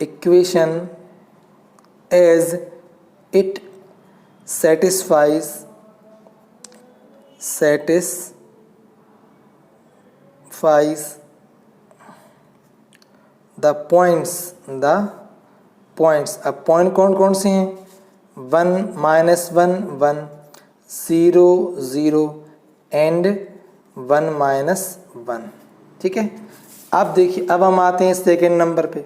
equation as it satisfies the points। अब पॉइंट कौन कौन से हैं, 1 माइनस 1 1, 0 0 एंड 1 माइनस 1, ठीक है। अब देखिए, अब हम आते हैं सेकेंड नंबर पे।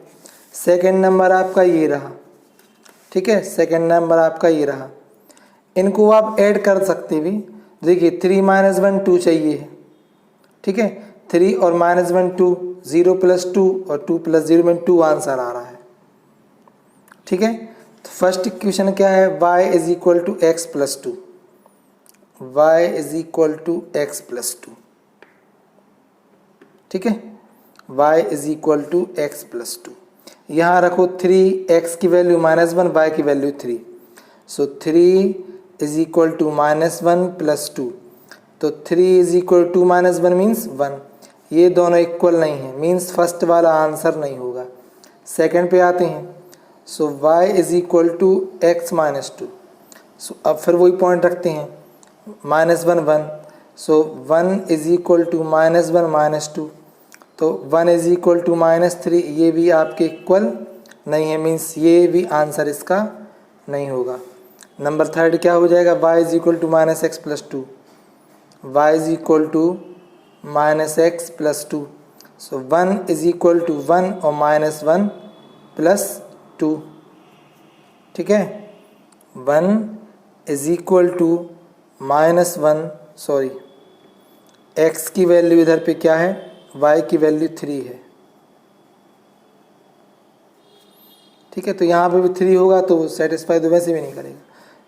सेकेंड नंबर आपका ये रहा, ठीक है, सेकेंड नंबर आपका ये रहा। इनको आप ऐड कर सकते भी, देखिए 3 माइनस 1 2 चाहिए है, ठीक है, 3 और माइनस 1 2, 0 प्लस 2 और 2 प्लस 0 में 2 आंसर आ रहा है, ठीक है। तो फर्स्ट इक्वेशन क्या है, y is equal to x plus 2, y is equal to x plus 2, ठीक है, y is equal to x plus 2। यहाँ रखो 3x की वैल्यू माइनस 1, y की value 3, so 3 is equal to minus 1 plus 2, तो 3 is equal to minus 1 means 1, ये दोनों equal नहीं है, मीन्स फर्स्ट वाला आंसर नहीं होगा। सेकंड पे आते हैं, so y is equal to x minus 2, so अब फिर वही पॉइंट रखते हैं minus 1 1, so 1 is equal to minus 1 minus 2, तो 1 इज इक्वल टू माइनस 3, ये भी आपके इक्वल नहीं है, मीन्स ये भी आंसर इसका नहीं होगा। नंबर थर्ड क्या हो जाएगा, y is equal to minus x plus 2, y is equal to minus x plus 2, so 1 is equal to 1 और माइनस 1 प्लस 2, ठीक है, 1 is equal to minus 1, sorry x की वैल्यू इधर पे क्या है, y की वैल्यू 3 है, ठीक है, तो यहाँ पे भी 3 होगा तो सेटिस्फाई तो वैसे भी नहीं करेगा,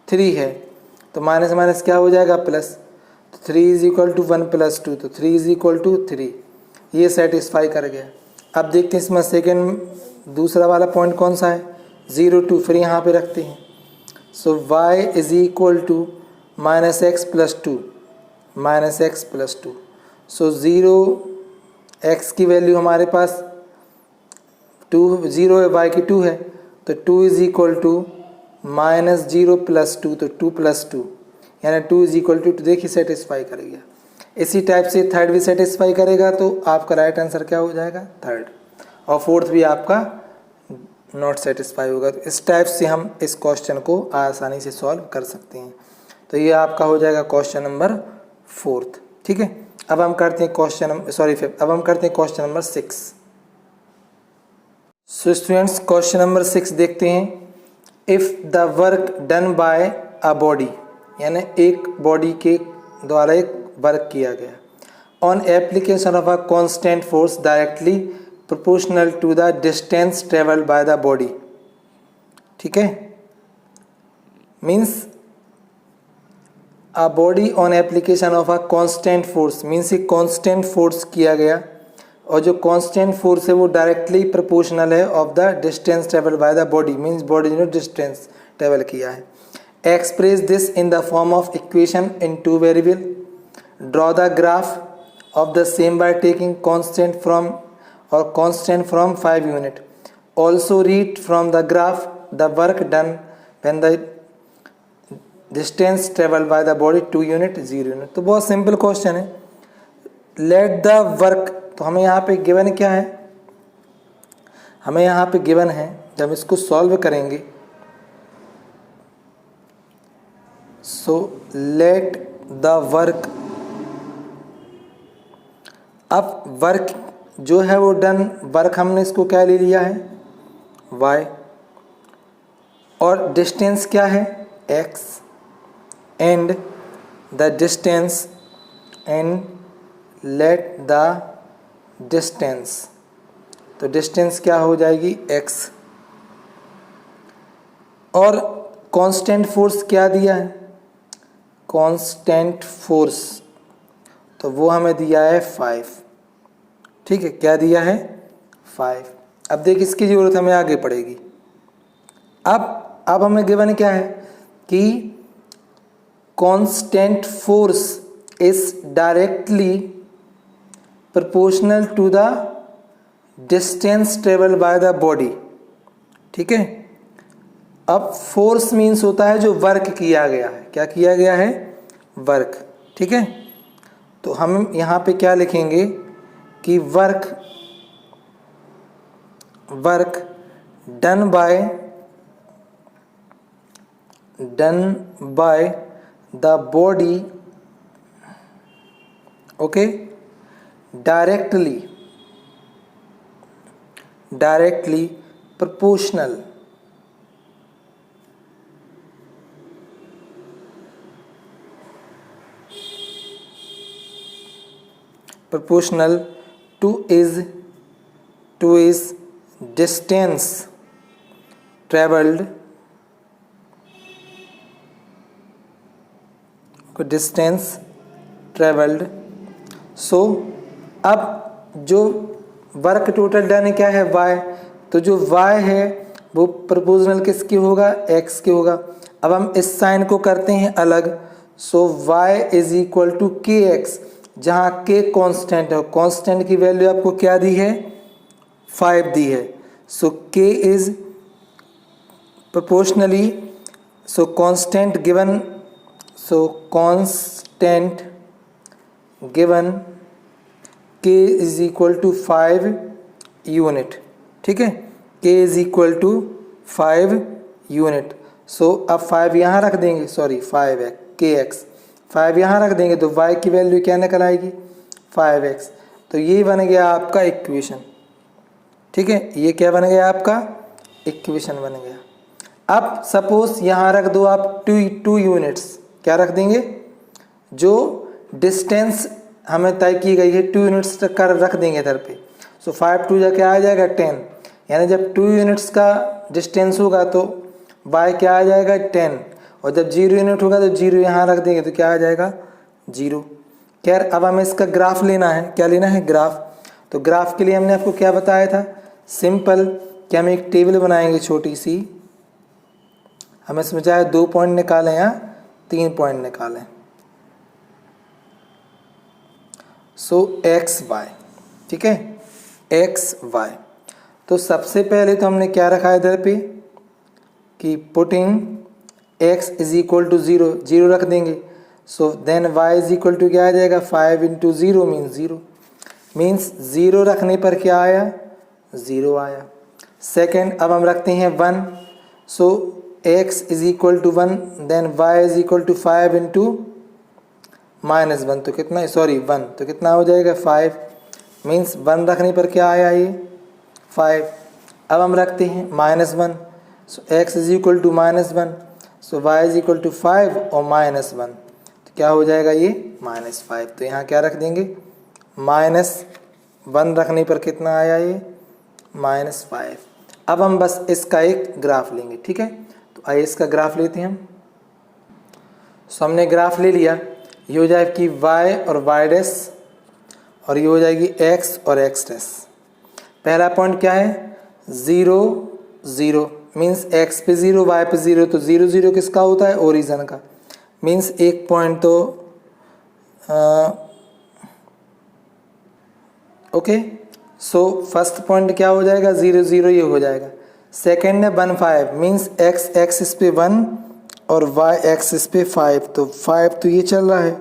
3 है तो माइनस माइनस क्या हो जाएगा प्लस, तो 3 इज इक्वल टू 1 प्लस 2, तो 3 इज इक्वल टू 3, ये सेटिस्फाई कर गया। अब देखते हैं इसमें सेकेंड दूसरा वाला पॉइंट कौन सा है, 0 2, फिर यहाँ पे रखते हैं, so y is equal to minus x plus 2, minus x plus 2, so 0 x की वैल्यू हमारे पास 2 0 है, y की 2 है, तो 2 is equal to minus 0 plus 2, तो 2 प्लस 2 यानी 2 इज इक्वल टू, देखिए सेटिस्फाई कर गया। इसी टाइप से थर्ड भी सेटिस्फाई करेगा तो आपका राइट आंसर क्या हो जाएगा, थर्ड, और फोर्थ भी आपका नॉट सेटिस्फाई होगा। तो इस टाइप से हम इस क्वेश्चन को आसानी से सॉल्व कर सकते हैं। तो ये आपका हो जाएगा क्वेश्चन नंबर 4, ठीक है। अब हम करते हैं अब हम करते हैं question number 6। So students question number 6 देखते हैं। If the work done by a body, यानी एक बॉडी के द्वारा एक वर्क किया गया, on application of a constant force directly proportional to the distance travelled by the body, ठीक है, means a body on application of a constant force, means एक कांस्टेंट फोर्स किया गया और जो कांस्टेंट फोर्स है वो डायरेक्टली प्रोपोर्शनल है of the distance travel by the body, means body ने डिस्टेंस ट्रेवल किया है। Express this in the form of equation in two variable. Draw the graph of the same by taking constant from 5 unit. Also read from the graph the work done when the distance traveled by the body 2 unit 0 unit. तो बहुत simple question है. Let the work, तो हमें यहाँ पे given क्या है, हमें यहाँ पे गिवन है, जब इसको सॉल्व करेंगे सो लेट द वर्क, अब वर्क जो है वो डन, वर्क हमने इसको क्या ले लिया है y, और डिस्टेंस क्या है x, and the distance and let the distance, तो डिस्टेंस क्या हो जाएगी x, और कांस्टेंट फोर्स क्या दिया है, कांस्टेंट फोर्स, तो वो हमें दिया है 5. ठीक है, क्या दिया है 5. अब देख इसकी ज़रूरत हमें आगे पड़ेगी. अब हमें गिवन क्या है कि constant force is directly proportional to the distance travel by the body. ठीक है, अब फोर्स मीन्स होता है जो वर्क किया गया है, क्या किया गया है वर्क. ठीक है, तो हम यहाँ पे क्या लिखेंगे कि work done bye the body, okay, directly proportional to is distance traveled, सो अब जो वर्क टोटल डन है क्या है y, तो जो y है वो प्रोपोर्शनल किसकी होगा x की होगा. अब हम इस साइन को करते हैं अलग, so y is equal to K X, जहाँ k कांस्टेंट है, कांस्टेंट की वैल्यू आपको क्या दी है 5 दी है. So k is proportionally, so constant given k is equal to 5 unit. ठीक है, k is equal to 5 unit. So अब 5 यहाँ रख देंगे, सॉरी 5 है kx, 5 यहाँ रख देंगे तो y की वैल्यू क्या निकल आएगी 5x. तो ये बन गया आपका इक्वेशन. ठीक है, ये क्या बन गया आपका इक्वेशन बन गया. अब सपोज यहाँ रख दो आप 2 यूनिट्स, क्या रख देंगे, जो डिस्टेंस हमें तय की गई है 2 यूनिट्स तक का रख देंगे इधर पे. सो 5 2 जा क्या आ जाएगा 10, यानी जब 2 यूनिट्स का डिस्टेंस होगा तो y क्या आ जाएगा 10, और जब 0 यूनिट होगा तो 0 यहाँ रख देंगे तो क्या आ जाएगा 0. खैर, अब हमें इसका ग्राफ लेना है. क्या लेना है ग्राफ. तो ग्राफ के लिए हमने आपको क्या बताया था, सिंपल कि हम एक टेबल बनाएंगे छोटी सी, हमें इसमें चाहे 2 पॉइंट निकालें या 3 पॉइंट निकालें. सो एक्स वाई, ठीक है, एक्स वाई. तो सबसे पहले तो हमने क्या रखा है इधर पे कि putting x is equal to 0 रख देंगे. So then y is equal to क्या आ जाएगा 5 इंटू 0 मीन्स 0, मीन्स 0 रखने पर क्या आया 0 आया. सेकेंड, अब हम रखते हैं 1. So x is equal to 1, then y is equal to 5 into -1, तो कितना, सॉरी 1, तो कितना हो जाएगा 5, मीन्स 1 रखने पर क्या आया ये 5. अब हम रखते हैं -1. So x is equal to -1, so y is equal to 5 और -1, तो क्या हो जाएगा ये -5. तो यहाँ क्या रख देंगे -1 रखने पर कितना आया ये -5. अब हम बस इसका एक ग्राफ लेंगे. ठीक है, तो आइए इसका ग्राफ लेते हैं हम. सो हमने ग्राफ ले लिया. ये हो जाएगी y और y डैश, और ये हो जाएगी x और x डैश. पहला पॉइंट क्या है 0 0, मीन्स x पे 0 y पे 0, तो 0 0 किसका होता है, ओरिजिन का। मीन्स एक पॉइंट तो ओके। सो फर्स्ट पॉइंट क्या हो जाएगा, 0 0 ये हो जाएगा। सेकेंड है 1 5, मीन्स x एक्सिस पे 1 और y एक्सिस पे 5, तो 5 तो ये चल रहा है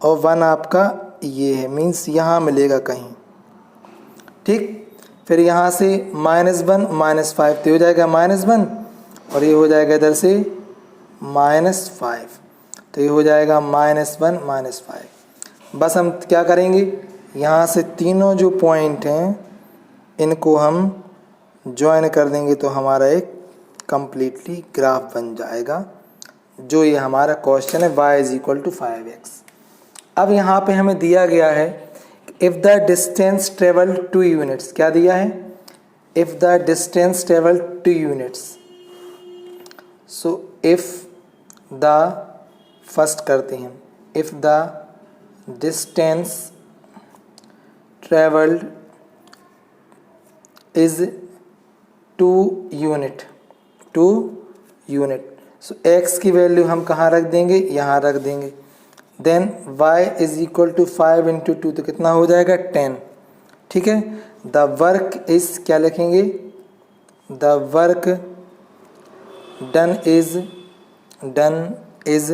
और 1 आपका ये है, मीन्स यहाँ मिलेगा कहीं, ठीक। फिर यहाँ से -1 -5 तो हो जाएगा -1 और ये हो जाएगा इधर से -5, तो ये हो जाएगा -1 -5। बस हम क्या करेंगे, यहाँ से तीनों जो पॉइंट हैं इनको हम ज्वाइन कर देंगे तो हमारा एक कम्प्लीटली ग्राफ बन जाएगा, जो ये हमारा क्वेश्चन है y = 5x। अब यहाँ पे हमें दिया गया है if the distance travel 2 units, क्या दिया है, if the distance travel 2 units. So if the, first करते हैं, if the distance travelled is 2 unit, so x की वैल्यू हम कहाँ रख देंगे, यहाँ रख देंगे। देन y = 5 × 2, तो कितना हो जाएगा 10, ठीक है। द वर्क इज, क्या लिखेंगे, the work done is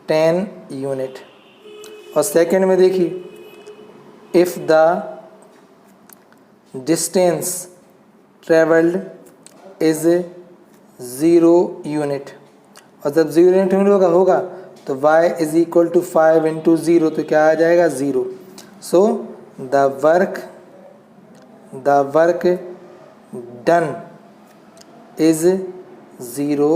10 unit. और सेकेंड में देखिए, if the distance travelled is 0 unit, और जब 0 यूनिट होगा तो y = 5 × 0, तो क्या आ जाएगा 0। So the work done is 0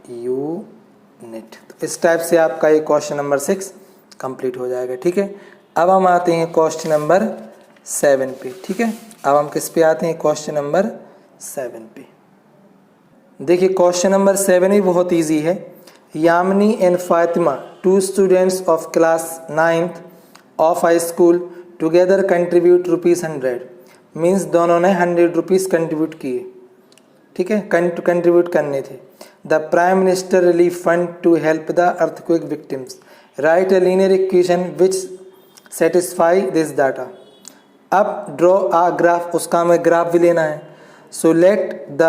unit. तो इस टाइप से आपका ये क्वेश्चन नंबर 6 कंप्लीट हो जाएगा, ठीक है। अब हम आते हैं क्वेश्चन नंबर 7 पे, ठीक है। अब हम किस पे आते हैं, क्वेश्चन नंबर 7 पे। देखिए क्वेश्चन नंबर 7 भी बहुत इजी है। Yamini and Fatima, 2 students of class 9th of high school together contribute ₹100, means दोनों ने 100 रुपीज़ कंट्रीब्यूट किए, ठीक है, कंट्रीब्यूट करने थे। The prime minister relief fund to help the earthquake victims, write a linear equation which satisfy this data. अब draw a graph, उसका हमें ग्राफ भी लेना है। सो लेट द,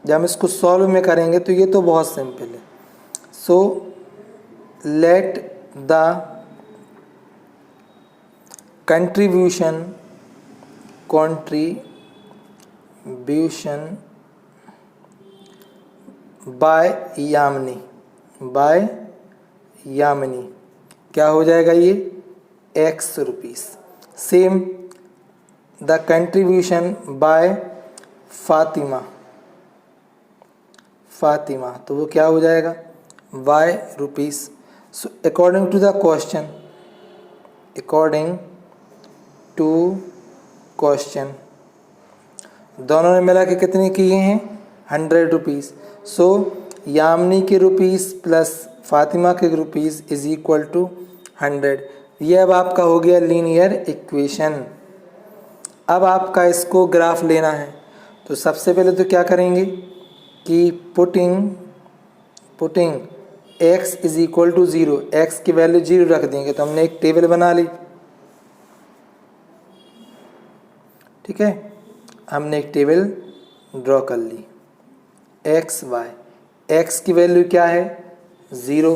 जब हम इसको सॉल्व में करेंगे तो ये तो बहुत सिंपल है। So let the contribution by Yamini क्या हो जाएगा, ये x rupees. Same the contribution by Fatima, तो वो क्या हो जाएगा y rupees. So according to question दोनों ने मिला के कितने किए हैं 100 रुपीज़। सो यामिनी के रुपीज़ प्लस फातिमा के रुपीज़ = 100। ये अब आपका हो गया लीनियर इक्वेशन। अब आपका इसको ग्राफ लेना है, तो सबसे पहले तो क्या करेंगे कि पुटिंग x = 0, x की वैल्यू 0 रख देंगे। तो हमने एक टेबल बना ली, ठीक है, हमने एक टेबल ड्रॉ कर ली। x y, x की वैल्यू क्या है 0,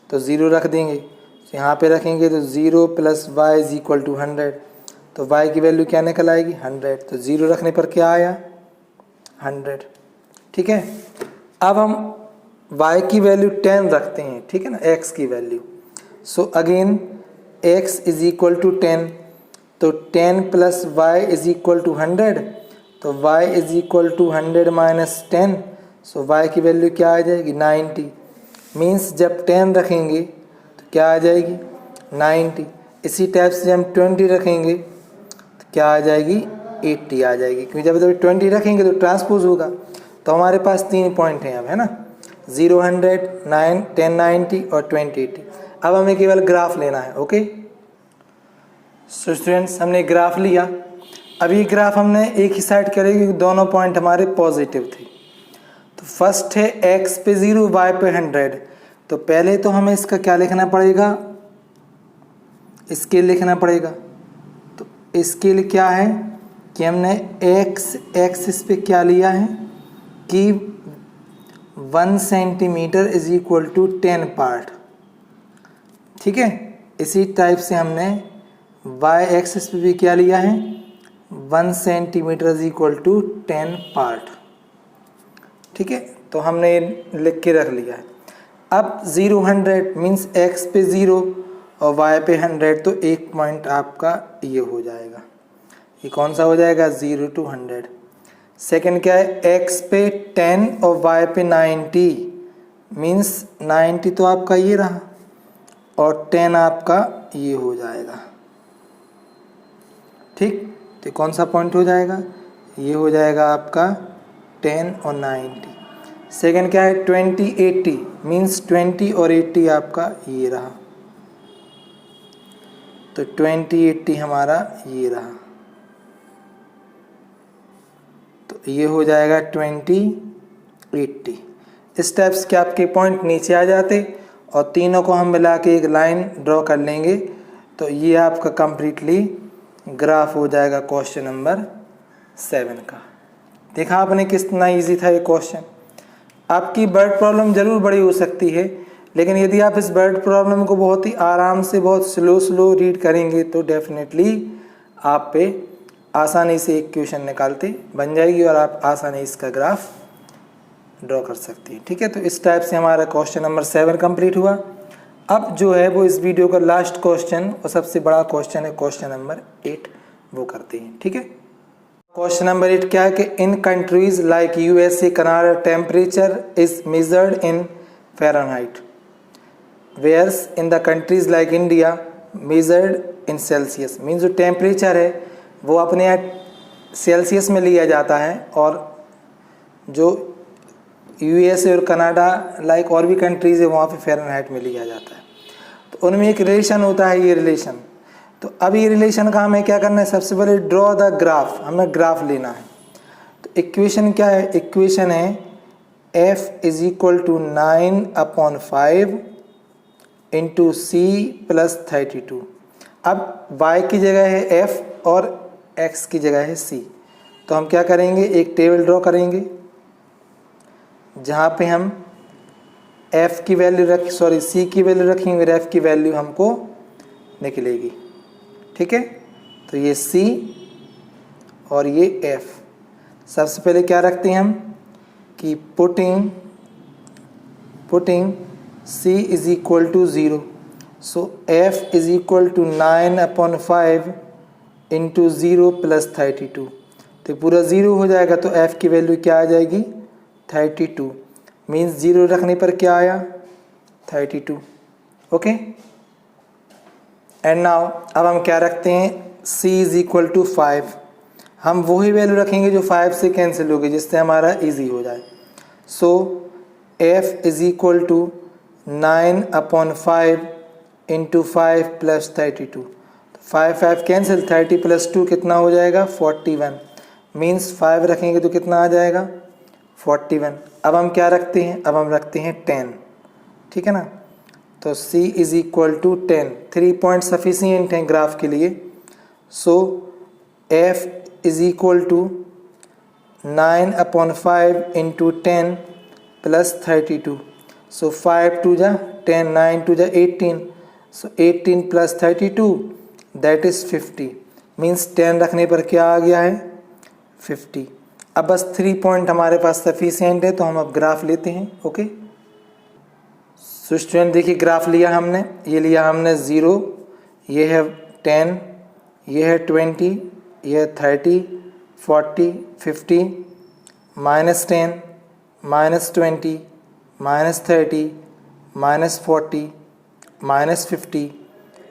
तो 0 रख देंगे। तो यहाँ पे रखेंगे तो 0 + y = 100, तो y की वैल्यू क्या निकल आएगी 100, तो 0 रखने पर क्या आया 100, ठीक है। अब हम y की वैल्यू 10 रखते हैं, ठीक है ना, x की वैल्यू। सो अगेन x = 10, तो 10 + y = 100, तो y = 100 - 10, सो y की वैल्यू क्या आ जाएगी 90। मीन्स जब 10 रखेंगे तो क्या आ जाएगी 90। इसी टाइप से हम 20 रखेंगे तो क्या आ जाएगी 80 आ जाएगी, क्योंकि जब 20 रखेंगे तो ट्रांसपोज होगा। तो हमारे पास 3 पॉइंट हैं अब, है ना, 0 100, 9 10 90 और 20 80। अब हमें केवल ग्राफ लेना है, ओके। सो स्टूडेंट्स, हमने ग्राफ लिया। अब ये ग्राफ हमने एक ही साइड करेंगे क्योंकि दोनों पॉइंट हमारे पॉजिटिव थे। तो फर्स्ट है x पे 0 y पे 100। तो पहले तो हमें इसका क्या लिखना पड़ेगा, स्केल लिखना पड़ेगा। तो स्केल क्या है कि हमने x एक्सिस पे क्या लिया है कि 1 centimetre is equal to 10 part. ठीक है, इसी टाइप से हमने y एक्सिस पे भी क्या लिया है, 1 centimetre is equal to 10 part. ठीक है, तो हमने लिख के रख लिया है। अब 0 100 मीन्स x पे 0 और y पे 100, तो एक पॉइंट आपका ये हो जाएगा। ये कौन सा हो जाएगा, 0 to 100। सेकंड क्या है, x पे 10 और y पे 90 मीन्स 90 तो आपका ये रहा और 10 आपका ये हो जाएगा। ठीक, तो कौन सा पॉइंट हो जाएगा, ये हो जाएगा आपका 10 और 90। सेकंड क्या है, 20 80 मीन्स 20 और 80 आपका ये रहा। तो 20 80 हमारा ये रहा, तो ये हो जाएगा 20 80। इस टाइप के आपके पॉइंट नीचे आ जाते और तीनों को हम मिला के एक लाइन ड्रॉ कर लेंगे, तो ये आपका कंप्लीटली ग्राफ हो जाएगा क्वेश्चन नंबर 7 का। देखा आपने कितना इजी था ये क्वेश्चन। आपकी वर्ड प्रॉब्लम ज़रूर बड़ी हो सकती है, लेकिन यदि आप इस वर्ड प्रॉब्लम को बहुत ही आराम से बहुत स्लो रीड करेंगे तो डेफिनेटली आप पे आसानी से एक क्वेश्चन निकालते बन जाएगी और आप आसानी इसका ग्राफ ड्रॉ कर सकते हैं। ठीक है, तो इस टाइप से हमारा क्वेश्चन नंबर 7 कंप्लीट हुआ। अब जो है वो इस वीडियो का लास्ट क्वेश्चन और सबसे बड़ा क्वेश्चन है क्वेश्चन नंबर 8, वो करते हैं। ठीक है, क्वेश्चन नंबर 8 क्या है कि in countries like USA Canada temperature is measured in Fahrenheit, where's in the countries like India measured in Celsius. Means जो टेम्परेचर है वो अपने यहाँ सेल्सियस में लिया जाता है और जो यूएसए और कनाडा लाइक और भी कंट्रीज़ है वहाँ पे फ़ारेनहाइट में लिया जाता है। तो उनमें एक रिलेशन होता है, ये रिलेशन। तो अब ये रिलेशन का हमें क्या करना है, सबसे पहले ड्रॉ द ग्राफ, हमें ग्राफ लेना है। तो इक्वेशन क्या है, इक्वेशन है f is equal to 9/5 into c plus 32। अब y की जगह है f और x की जगह है c। तो हम क्या करेंगे, एक टेबल ड्रॉ करेंगे जहाँ पे हम f की वैल्यू c की वैल्यू रखेंगे और f की वैल्यू हमको निकलेगी। ठीक है, तो ये c और ये f। सबसे पहले क्या रखते हैं हम कि putting c is equal to 0, so f is equal to 9/5 into 0 plus 32। तो पूरा 0 हो जाएगा, तो f की वैल्यू क्या आ जाएगी, 32। मीन्स 0 रखने पर क्या आया, 32। ओके, एंड नाउ अब हम क्या रखते हैं, c इज इक्वल टू 5। हम वही वैल्यू रखेंगे जो 5 से कैंसिल होगी, जिससे हमारा इजी हो जाए। So f is equal to 9/5 into 5 plus 32। 5 cancel, 30 plus 2 कितना हो जाएगा, 41। मीन्स 5 रखेंगे तो कितना आ जाएगा, 41। अब हम क्या रखते हैं, अब हम रखते हैं 10। ठीक है ना, तो c is equal to 10। 3 point sufficient हैं ग्राफ के लिए। So f is equal to 9/5 into 10 plus 32। So 5 2 जा 10, 9 2 जा 18। So 18 plus 32 that is 50। Means 10 रखने पर क्या आ गया है, 50। अब बस 3 पॉइंट हमारे पास सफिशियंट है, तो हम अब ग्राफ लेते हैं। ओके, सो स्टूडेंट देखिए ग्राफ लिया हमने, ये लिया हमने 0, ये है 10, ये है 20, ये है 30, 40, 50, -10, -20, -30, -40, -50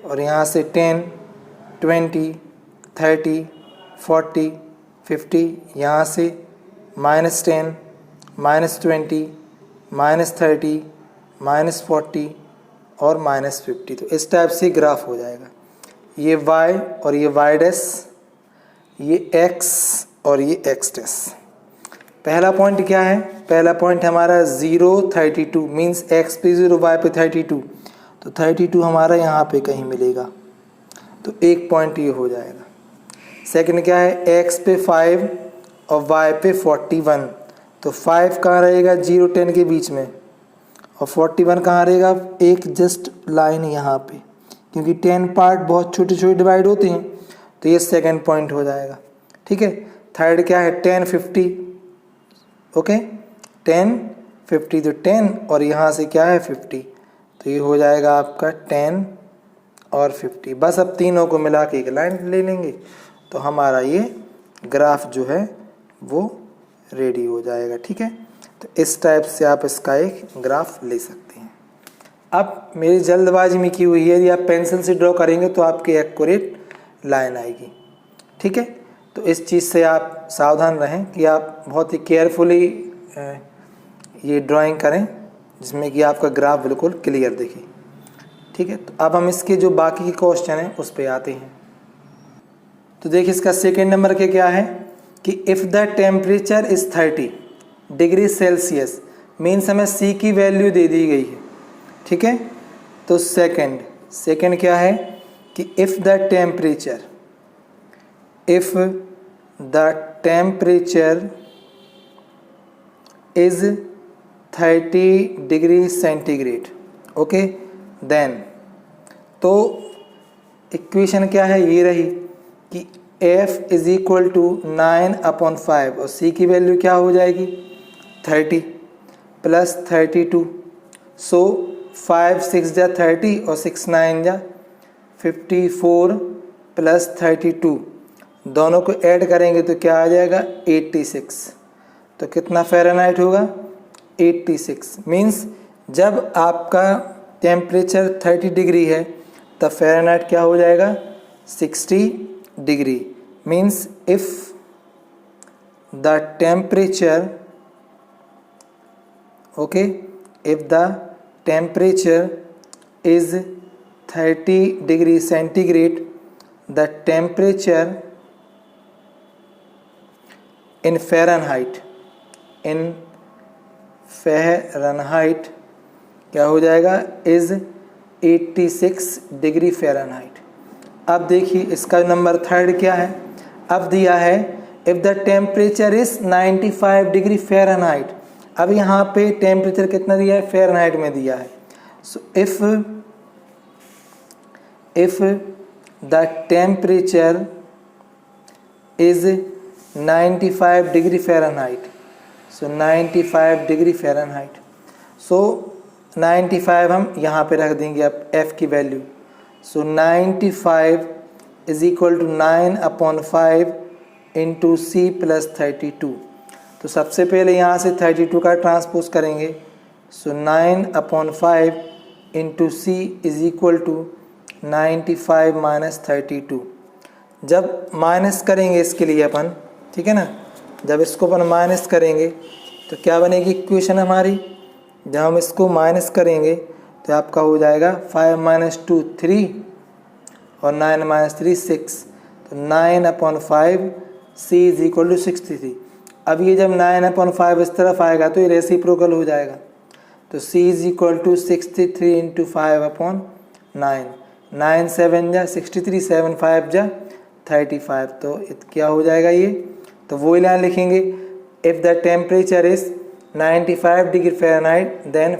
और यहाँ से 10, 20, 30, 40, 50, यहाँ से -10, -20, -30, -40 और -50। तो इस टाइप से ग्राफ हो जाएगा। ये y और ये y डैश, ये x और ये x डैश। पहला पॉइंट क्या है, पहला पॉइंट हमारा 0 32 मीन्स x पे 0 y पे 32, तो 32 हमारा यहाँ पे कहीं मिलेगा, तो एक पॉइंट ये हो जाएगा। सेकंड क्या है, x पे 5 और y पे 41, तो 5 कहाँ रहेगा 0 10 के बीच में, और 41 कहाँ रहेगा, एक जस्ट लाइन यहाँ पे, क्योंकि 10 पार्ट बहुत छोटे छोटे डिवाइड होते हैं, तो ये सेकंड पॉइंट हो जाएगा। ठीक है, थर्ड क्या है 10 50, ओके 10 50, तो 10 और यहाँ से क्या है 50, तो ये हो जाएगा आपका 10 और 50। बस अब तीनों को मिला के एक लाइन ले लेंगे, तो हमारा ये ग्राफ जो है वो रेडी हो जाएगा। ठीक है, तो इस टाइप से आप इसका एक ग्राफ ले सकते हैं। अब मेरी जल्दबाजी में की हुई है, यदि आप पेंसिल से ड्रॉ करेंगे तो आपकी एक्यूरेट लाइन आएगी। ठीक है, तो इस चीज़ से आप सावधान रहें कि आप बहुत ही केयरफुली ये ड्राइंग करें, जिसमें कि आपका ग्राफ बिल्कुल क्लियर दिखे। ठीक है, तो अब हम इसके जो बाकी के क्वेश्चन हैं उस पर आते हैं। तो देखिए इसका सेकेंड नंबर के क्या है कि if the temperature is 30 degree Celsius, means हमें C की वैल्यू दे दी गई है। ठीक है, तो सेकेंड क्या है कि if the temperature is 30 degree centigrade, okay, then तो इक्वेशन क्या है, ये रही कि F इज़ इक्वल टू 9/5 और C की वैल्यू क्या हो जाएगी 30 प्लस 32, सो 5 6 जा 30 और 6 9 जा 54 प्लस 32, दोनों को ऐड करेंगे तो क्या आ जाएगा 86। तो कितना फ़ारेनहाइट होगा 86, मीन्स जब आपका टेम्परेचर 30 डिग्री है तब फ़ारेनहाइट क्या हो जाएगा 60 degree, means if the temperature if the temperature is 30 degree centigrade, the temperature in Fahrenheit क्या हो जाएगा is 86 डिग्री फ़ारेनहाइट। अब देखिए इसका नंबर थर्ड क्या है, अब दिया है if the temperature is 95 degree Fahrenheit. अब यहाँ पे टेम्परेचर कितना दिया है फ़ारेनहाइट में दिया है, so if the temperature is 95 degree Fahrenheit, so 95 degree Fahrenheit, so 95 हम यहाँ पे रख देंगे अब F की value, so 95 is equal to 9/5 into C plus 32। तो सबसे पहले यहाँ से 32 का ट्रांसपोज करेंगे, so 9/5 into C is equal to 95 minus 32। जब माइनस करेंगे इसके लिए अपन, ठीक है ना, जब इसको अपन माइनस करेंगे तो क्या बनेगी इक्वेशन हमारी, जब हम इसको माइनस करेंगे तो आपका हो जाएगा 5 - 2 3 और 9 - 3 6, तो 9/5 C इज़ इक्वल टू 63। अब ये जब 9/5 इस तरफ आएगा तो ये रेसिप्रोकल हो जाएगा, तो C is equal to 63 into 5/9, 9 7 जा 63, 7 5 जा 35, तो क्या हो जाएगा ये, तो वही लाइन लिखेंगे if the temperature is 95 degree Fahrenheit then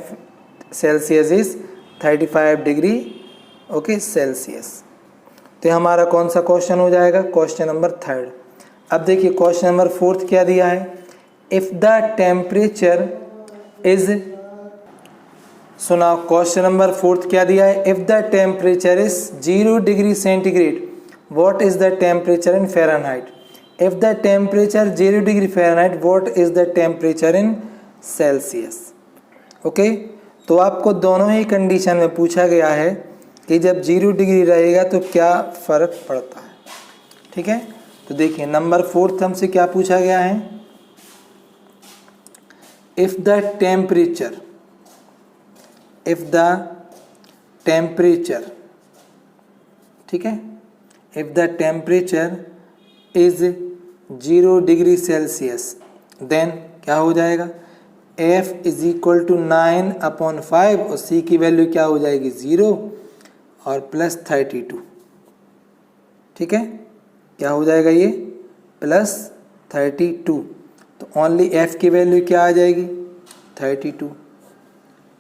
Celsius is 35 degree okay Celsius. तो हमारा कौन सा क्वेश्चन हो जाएगा, क्वेश्चन नंबर थर्ड। अब देखिए क्वेश्चन नंबर फोर्थ क्या दिया है, इफ़ द टेम्परेचर इज़, सुना क्वेश्चन नंबर फोर्थ क्या दिया है, if the temperature is 0 degree centigrade what is the temperature in Fahrenheit, if the temperature 0 degree Fahrenheit what is the temperature in Celsius. Okay, तो आपको दोनों ही condition में पूछा गया है कि जब 0 डिग्री रहेगा तो क्या फ़र्क पड़ता है। ठीक है, तो देखिए नंबर फोर्थ हमसे क्या पूछा गया है, इफ़ द टेम्परेचर ठीक है, if the temperature is 0 degree Celsius then क्या हो जाएगा, f इज इक्वल टू 9/5 और c की वैल्यू क्या हो जाएगी 0 और प्लस 32। ठीक है, क्या हो जाएगा ये प्लस 32। तो ओनली f की वैल्यू क्या आ जाएगी 32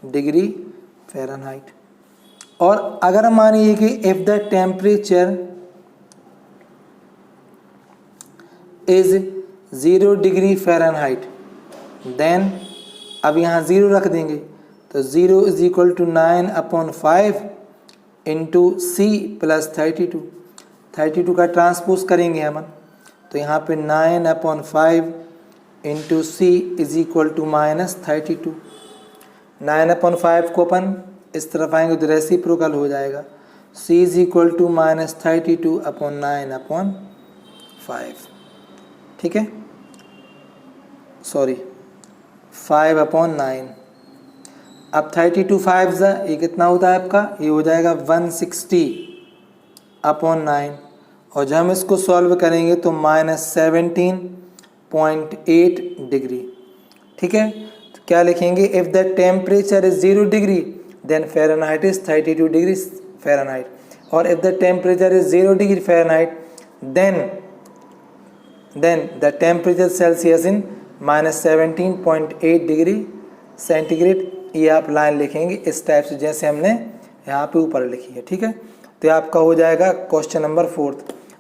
डिग्री फ़ारेनहाइट। और अगर मानिए कि if the temperature is 0 degree Fahrenheit then, अब यहाँ 0 रख देंगे तो 0 is equal to 9/5 into c plus 32 का ट्रांसपोज करेंगे हम, तो यहाँ पे 9/5 into c is equal to -32। 9/5 को अपन इस तरफ आएंगे तो रेसिप्रोकल हो जाएगा, c इज इक्वल टू -32/9/5। ठीक है, सॉरी 5/9। अब 32 5 ये कितना होता है आपका, ये हो जाएगा 160/9। और जब हम इसको सॉल्व करेंगे तो -17.8 डिग्री। ठीक है, तो क्या लिखेंगे, if the temperature is 0 degree then Fahrenheit is 32 degree Fahrenheit, और if the temperature is 0 degree Fahrenheit then the temperature Celsius in -17.8 degree centigrade. ये आप लाइन लिखेंगे इस टाइप से जैसे हमने यहाँ पे ऊपर लिखी है। ठीक है, तो ये आपका हो जाएगा क्वेश्चन नंबर 4।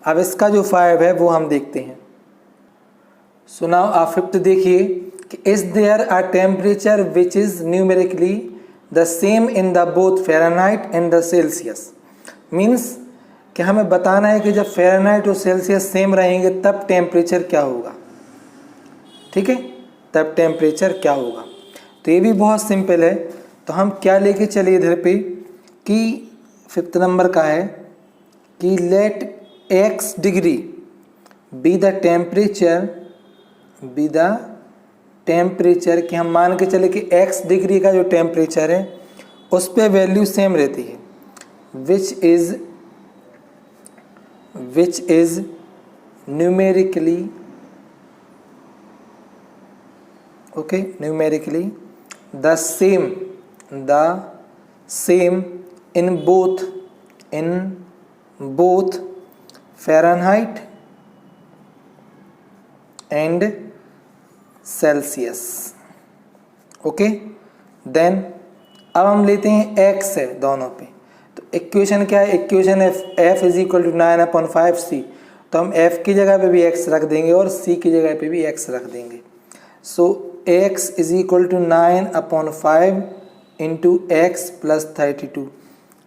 अब इसका जो 5 है वो हम देखते हैं। सो नाउ आप 5th देखिए कि is there a temperature which is numerically the same in the both Fahrenheit and the Celsius. Means कि हमें बताना है कि जब फ़ारेनहाइट और सेल्सियस सेम रहेंगे तब टेम्परेचर क्या होगा। ठीक है, तब टेम्परेचर क्या होगा। तो ये भी बहुत सिंपल है। तो हम क्या लेके चले इधर पे कि 5th नंबर का है कि let x degree be the temperature कि हम मान के चले कि x डिग्री का जो टेम्परेचर है उस पे वैल्यू सेम रहती है, which is numerically the same in both Fahrenheit and Celsius। Okay, then अब हम लेते हैं x है दोनों पे। तो इक्वेशन क्या है, इक्वेशन है f is equal to 9/5c। तो हम f की जगह पे भी x रख देंगे और c की जगह पे भी x रख देंगे। So x is equal to 9/5 into x plus 32।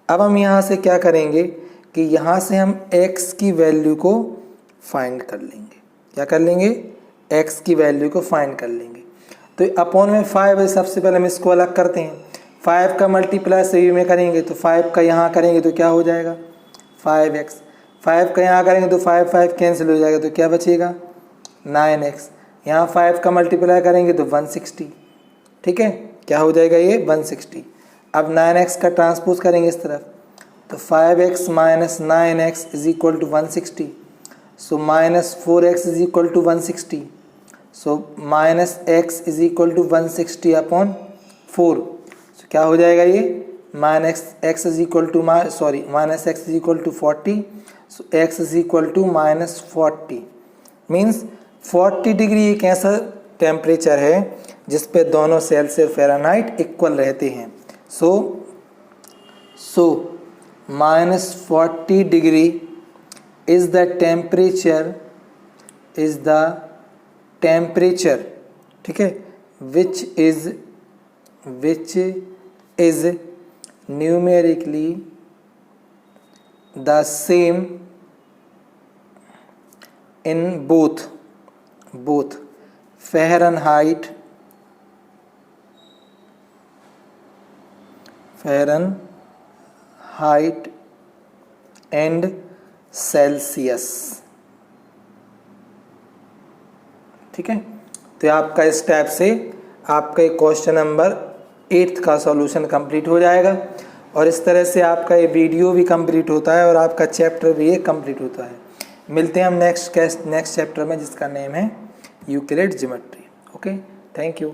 अब हम यहाँ से क्या करेंगे कि यहाँ से हम x की वैल्यू को फाइंड कर लेंगे। क्या कर लेंगे, x की वैल्यू को फाइंड कर लेंगे। तो अपॉन में 5 है, सबसे पहले हम इसको अलग करते हैं। 5 का मल्टीप्लाई सही में करेंगे तो 5 का यहाँ करेंगे तो क्या हो जाएगा 5x। 5 का यहाँ करेंगे तो 5 5 कैंसिल हो जाएगा तो क्या बचेगा 9x। यहाँ 5 का मल्टीप्लाई करेंगे तो 160। ठीक है, क्या हो जाएगा ये 160। अब 9x का ट्रांसपोज करेंगे इस तरफ तो 5x minus 9x is equal to 160। So minus 4x is equal to 160। So minus x is equal to 160/4। क्या हो जाएगा ये minus x is equal to minus x is equal to 40। So x is equal to -40 means 40 degree एक ऐसा temperature है जिस पे दोनों सेल्सियस फ़ारेनहाइट इक्वल रहते हैं। सो -40 डिग्री इज द टेम्परेचर ठीक है which is numerically the same in both Fahrenheit and Celsius। ठीक है, तो आपका इस टाइप से आपका एक क्वेश्चन नंबर 8th का सॉल्यूशन कंप्लीट हो जाएगा और इस तरह से आपका ये वीडियो भी कंप्लीट होता है और आपका चैप्टर भी ये कंप्लीट होता है। मिलते हैं हम नेक्स्ट चैप्टर में जिसका नेम है Euclid geometry. Okay, thank you.